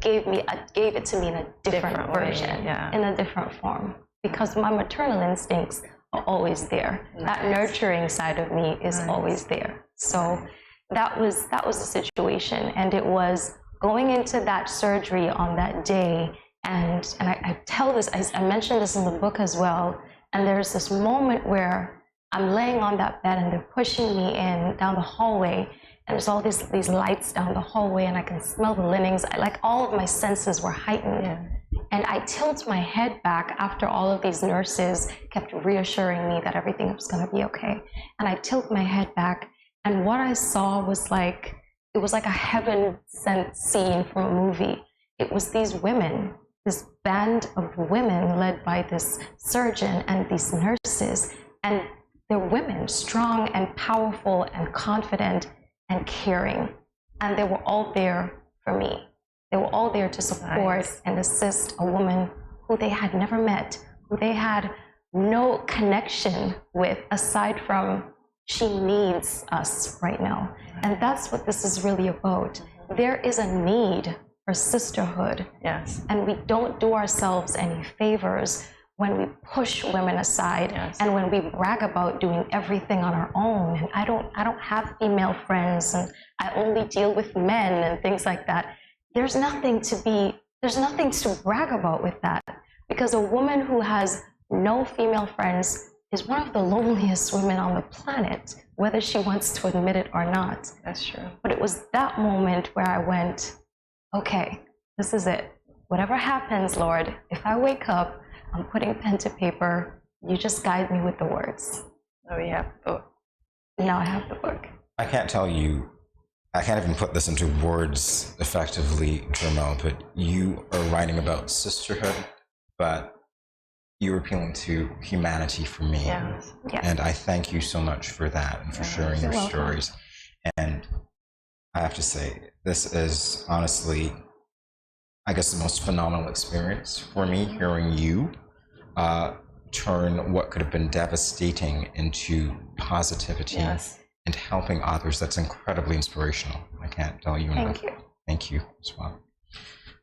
gave it to me in a different version, in a different form, because my maternal instincts are always there. That nurturing side of me is always there. So that was the situation, and it was going into that surgery on that day, and I tell this, I mentioned this in the book as well, and there's this moment where I'm laying on that bed and they're pushing me in down the hallway, and there's all these lights down the hallway, and I can smell the linens. Like all of my senses were heightened. And I tilt my head back after all of these nurses kept reassuring me that everything was going to be okay. And I tilt my head back, and what I saw was like, it was like a heaven-sent scene from a movie. It was these women, this band of women led by this surgeon and these nurses. And they're women, strong and powerful and confident and caring. And they were all there for me. They were all there to support and assist a woman who they had never met, who they had no connection with aside from she needs us right now. And that's what this is really about. There is a need for sisterhood. Yes. And we don't do ourselves any favors when we push women aside and when we brag about doing everything on our own. And I don't have female friends, and I only deal with men and things like that. There's nothing to brag about with that, because a woman who has no female friends is one of the loneliest women on the planet, whether she wants to admit it or not. That's true. But it was that moment where I went, okay, this is it. Whatever happens, Lord, if I wake up, I'm putting pen to paper, you just guide me with the words. Now we have the book. Now I have the book. I can't even put this into words effectively, Jermel, but you are writing about sisterhood, but you're appealing to humanity for me. Yes. And I thank you so much for that and for sharing your stories. And I have to say, this is honestly, I guess, the most phenomenal experience for me, hearing you turn what could have been devastating into positivity and helping others. That's incredibly inspirational. I can't tell you enough. Thank you. Thank you as well.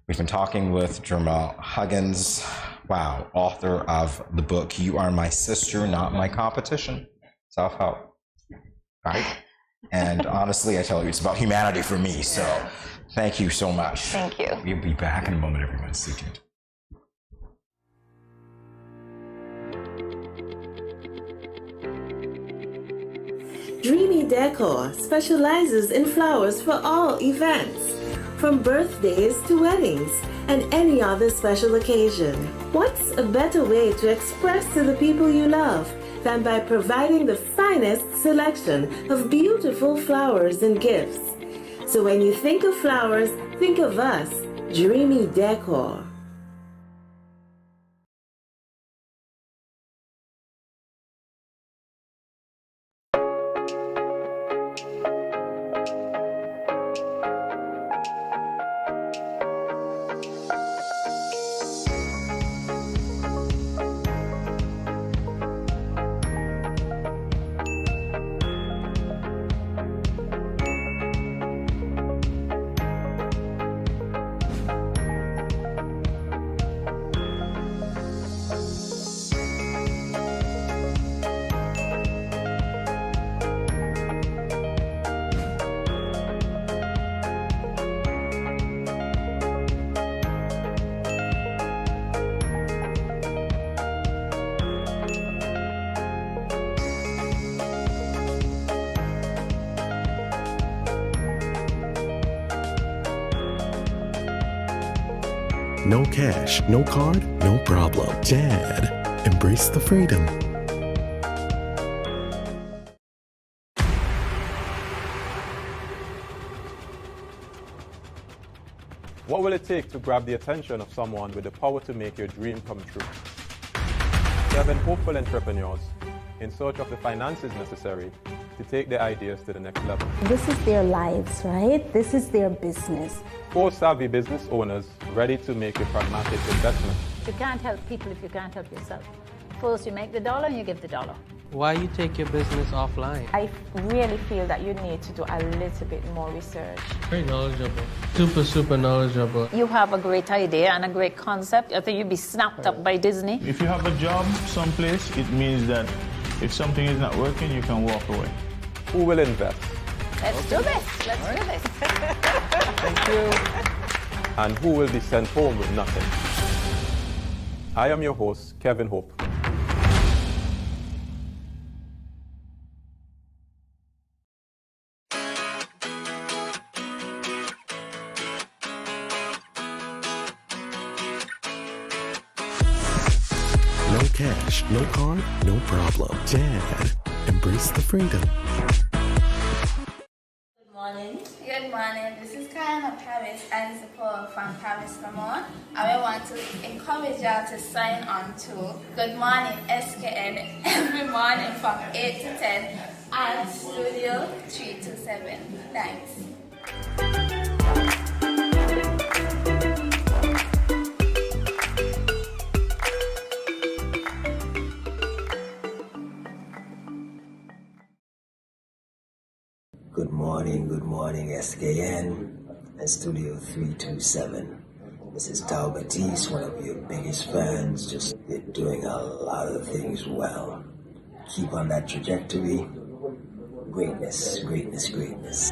We've been talking with Jermel Huggins, author of the book, You Are My Sister, Not My Competition. Self-help, right? And honestly, I tell you, it's about humanity for me. So thank you so much. Thank you. We'll be back in a moment, everyone. Stay tuned. Dreamy Decor specializes in flowers for all events, from birthdays to weddings and any other special occasion. What's a better way to express to the people you love than by providing the finest selection of beautiful flowers and gifts? So when you think of flowers, think of us, Dreamy Decor. No cash, no card, no problem. Dad, embrace the freedom. What will it take to grab the attention of someone with the power to make your dream come true? 7 hopeful entrepreneurs in search of the finances necessary to take their ideas to the next level. This is their lives, right? This is their business. 4 savvy business owners ready to make a pragmatic investment. You can't help people if you can't help yourself. First you make the dollar and you give the dollar. Why you take your business offline? I really feel that you need to do a little bit more research. Very knowledgeable. Super knowledgeable. You have a great idea and a great concept. I think you'd be snapped up by Disney. If you have a job someplace, it means that if something is not working, you can walk away. Who will invest? Let's do this. Let's do this. Thank you. And who will be sent home with nothing? I am your host, Kevin Hope. No cash, no card, no problem. Dad, embrace the freedom. Good morning. Good morning. This is Kayana Paris and support from Paris, Vermont. I want to encourage y'all to sign on to Good Morning SKN every morning from 8 to 10 at Studio 327. Thanks. Good morning, SKN and Studio 327. This is Tal Batiste, one of your biggest fans. Just you're doing a lot of things well. Keep on that trajectory. Greatness, greatness, greatness.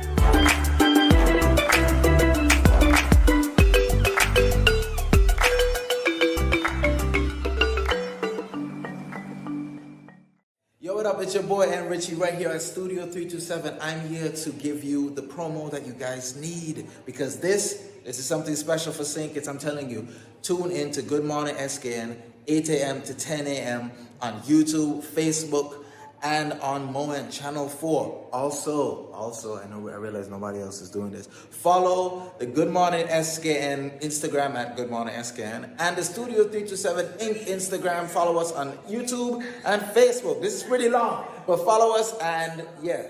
Yo, what up? It's your boy N Richie right here at Studio 327. I'm here to give you the promo that you guys need because this is something special for St. Kitts. I'm telling you, tune in to Good Morning SKN, 8 a.m. to 10 a.m. on YouTube, Facebook, and on Moment Channel 4. Also, I realize nobody else is doing this. Follow the Good Morning SKN Instagram at Good Morning SKN and the Studio 327 Inc. Instagram. Follow us on YouTube and Facebook. This is pretty long, but follow us and yeah.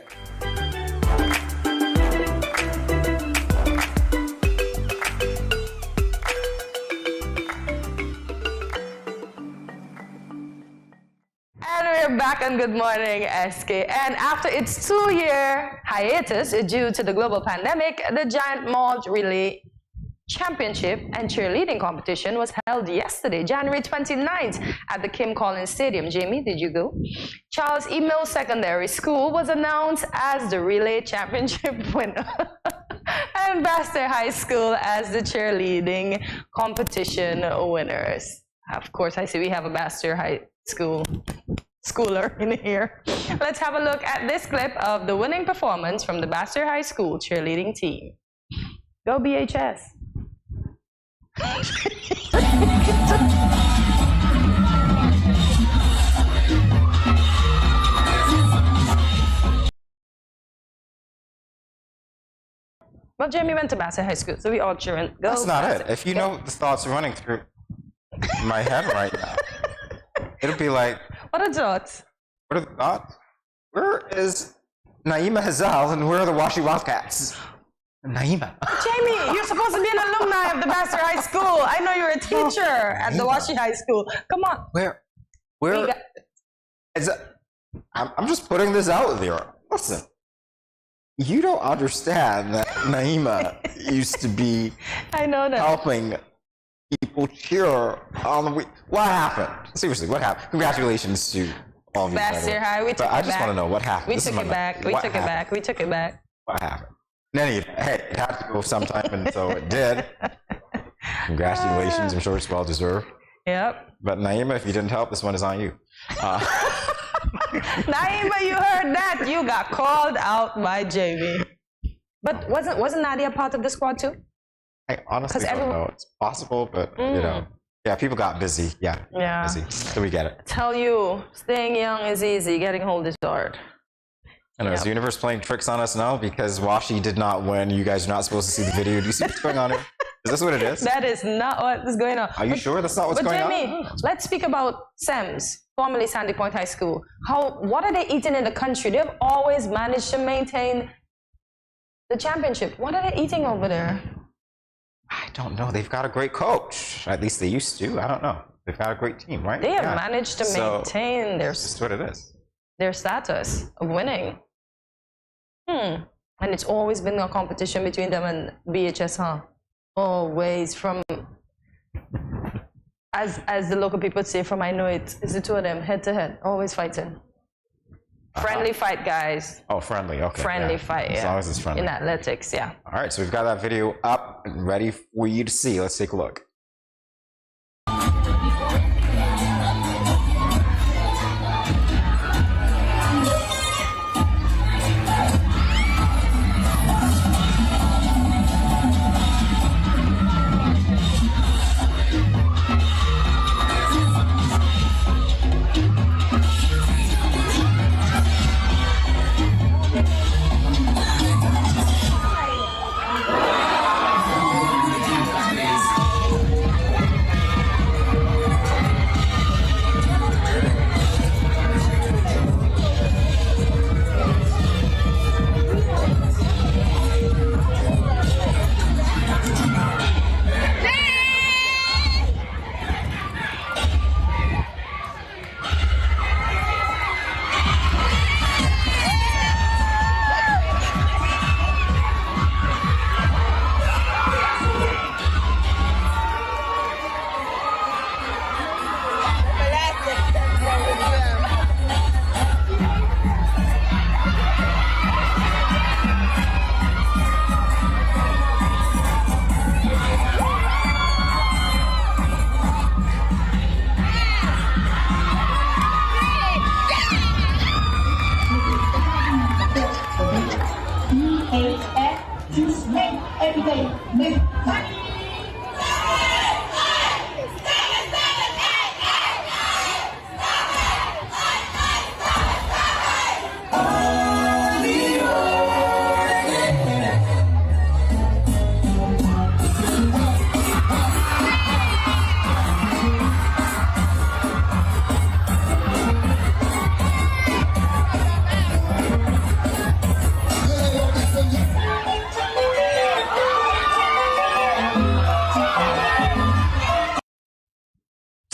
And we're back on Good Morning SK. And after its 2-year hiatus due to the global pandemic, the Giant Malt Relay Championship and cheerleading competition was held yesterday, January 29th, at the Kim Collins Stadium. Jamie, did you go? Charles E. Mills Secondary School was announced as the relay championship winner. And Baxter High School as the cheerleading competition winners. Of course, I see we have a Baxter High School schooler in here. Let's have a look at this clip of the winning performance from the Bastyr High School cheerleading team. Go BHS. Well, Jamie went to Bastyr High School, so we all cheering. Go. That's not Bastyr. it. If you know the thoughts running through my head right now, it'll be like, what are the thoughts? What are the thoughts? Where is Naima Hazal and where are the Washi Wildcats? Naima. Jamie, you're supposed to be an alumni of the Bastyr High School. I know you're a teacher at the Washi High School. Come on. Where is it? I'm just putting this out there. Listen, you don't understand that Naima used to be I know that. helping people cheer on the week. What happened? Seriously, what happened? Congratulations to all of you. Bastyr High, we took it back. I just want to know what happened. We took it back. We took it back. We took it back. What happened? In any event, hey, it had to go sometime, and so it did. Congratulations. I'm sure it's well deserved. Yep. But Naima, if you didn't help, this one is on you. Naima, you heard that. You got called out by Jamie. But wasn't Nadia part of the squad too? I honestly don't know. It's possible, but you know, yeah, people got busy. Yeah. Busy. So we get it. Tell you, staying young is easy. Getting old is hard. I know, is the universe playing tricks on us now because Washi did not win? You guys are not supposed to see the video. Do you see what's going on here? Is this what it is? That is not what is going on. Are you sure that's not what's going on? But Jamie, let's speak about SEMS, formerly Sandy Point High School. What are they eating in the country? They've always managed to maintain the championship. What are they eating over there? I don't know. They've got a great coach. At least they used to. I don't know. They've got a great team, right? They have managed to maintain that's what it is. Their status of winning. And it's always been a competition between them and BHS, huh? Always from, as the local people say, from I know it's the two of them, head to head, always fighting. Friendly fight, guys. Oh, friendly, okay. Friendly fight, As long as it's friendly. In athletics, yeah. All right, so we've got that video up and ready for you to see. Let's take a look.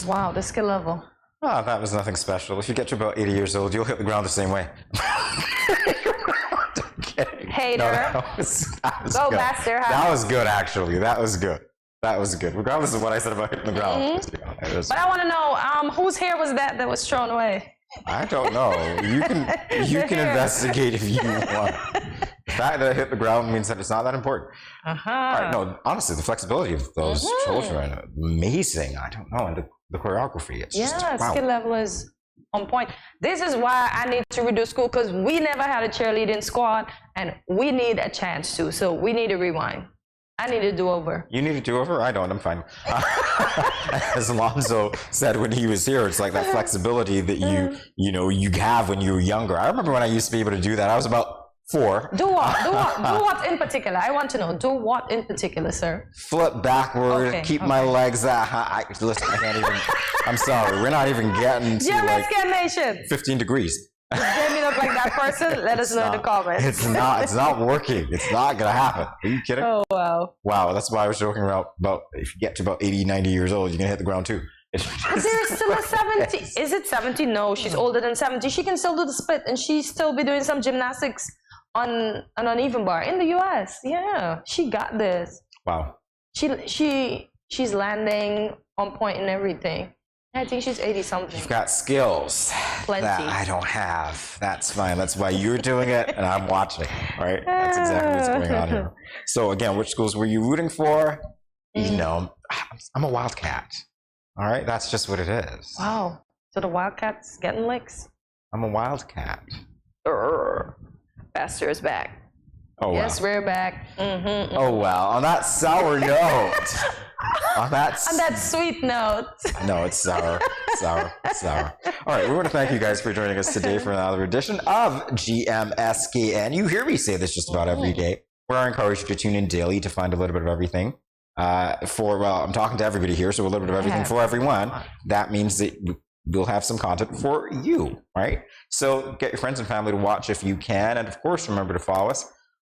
Wow, the skill level. Oh, that was nothing special. If you get to about 80 years old, you'll hit the ground the same way. Hater. No, that was Go good. Bastyr. That was good, actually. That was good. That was good. Regardless of what I said about hitting the ground. But I want to know, whose hair was that was thrown away? I don't know. You can investigate if you want. The fact that I hit the ground means that it's not that important. All right, no, honestly, the flexibility of those children, amazing. I don't know, and the choreography, it's just, wow. Skill level is on point. This is why I need to redo school, because we never had a cheerleading squad, and we need a chance to. So we need a rewind. I need a do-over. You need a do-over? I don't. I'm fine. As Alonzo said when he was here, it's like that flexibility that you have when you were younger. I remember when I used to be able to do that. I was about 4. Do what? Do what in particular? I want to know. Do what in particular, sir? Flip backward, keep my legs that high. Listen, I can't even. I'm sorry. We're not even getting to like GMSK Nation. 15 degrees. Get me up like that person. Let us know in the comments. It's not working. It's not gonna happen. Are you kidding? Oh wow. Wow, that's why I was joking about if you get to about 80, 90 years old, you're gonna hit the ground too. Is there still a 70? Is it 70? No, she's older than 70. She can still do the split, and she still be doing some gymnastics on an uneven bar in the US. Yeah, she got this. Wow. She's landing on point and everything. I think she's 80 something. You've got skills that I don't have. That's fine. That's why you're doing it and I'm watching. All right. That's exactly what's going on here. So again, which schools were you rooting for? You know, I'm a Wildcat. All right. That's just what it is. Wow. So the Wildcats getting licks? I'm a Wildcat. Pastor is back. Oh, yes, wow. we're back. Oh, wow. On that sour note. On that sweet note. No, it's sour. Sour. All right, we want to thank you guys for joining us today for another edition of GMSKN. You hear me say this just about every day. We're encouraged you to tune in daily to find a little bit of everything. I'm talking to everybody here, so a little bit of everything for everyone. That means that we'll have some content for you, right? So get your friends and family to watch if you can. And of course, remember to follow us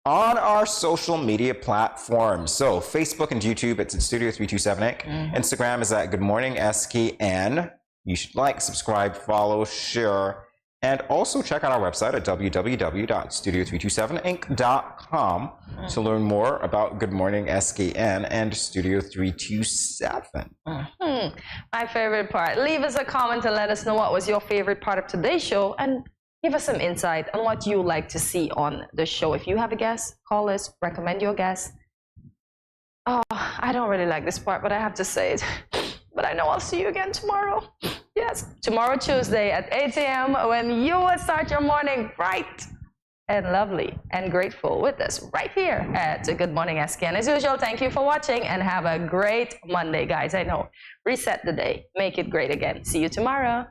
on our social media platforms. So Facebook and YouTube, it's at Studio 327 Inc. Instagram is at Good Morning SKN. You should like, subscribe, follow, share, and also check out our website at www.studio327inc.com to learn more about Good Morning SKN and Studio 327. My favorite part. Leave us a comment and let us know what was your favorite part of today's show, and give us some insight on what you like to see on the show. If you have a guest, call us, recommend your guest. Oh, I don't really like this part, but I have to say it. But I know I'll see you again tomorrow. Yes, tomorrow, Tuesday at 8 a.m. when you will start your morning bright and lovely and grateful with us right here at Good Morning SKN. As usual, thank you for watching and have a great Monday, guys. I know. Reset the day. Make it great again. See you tomorrow.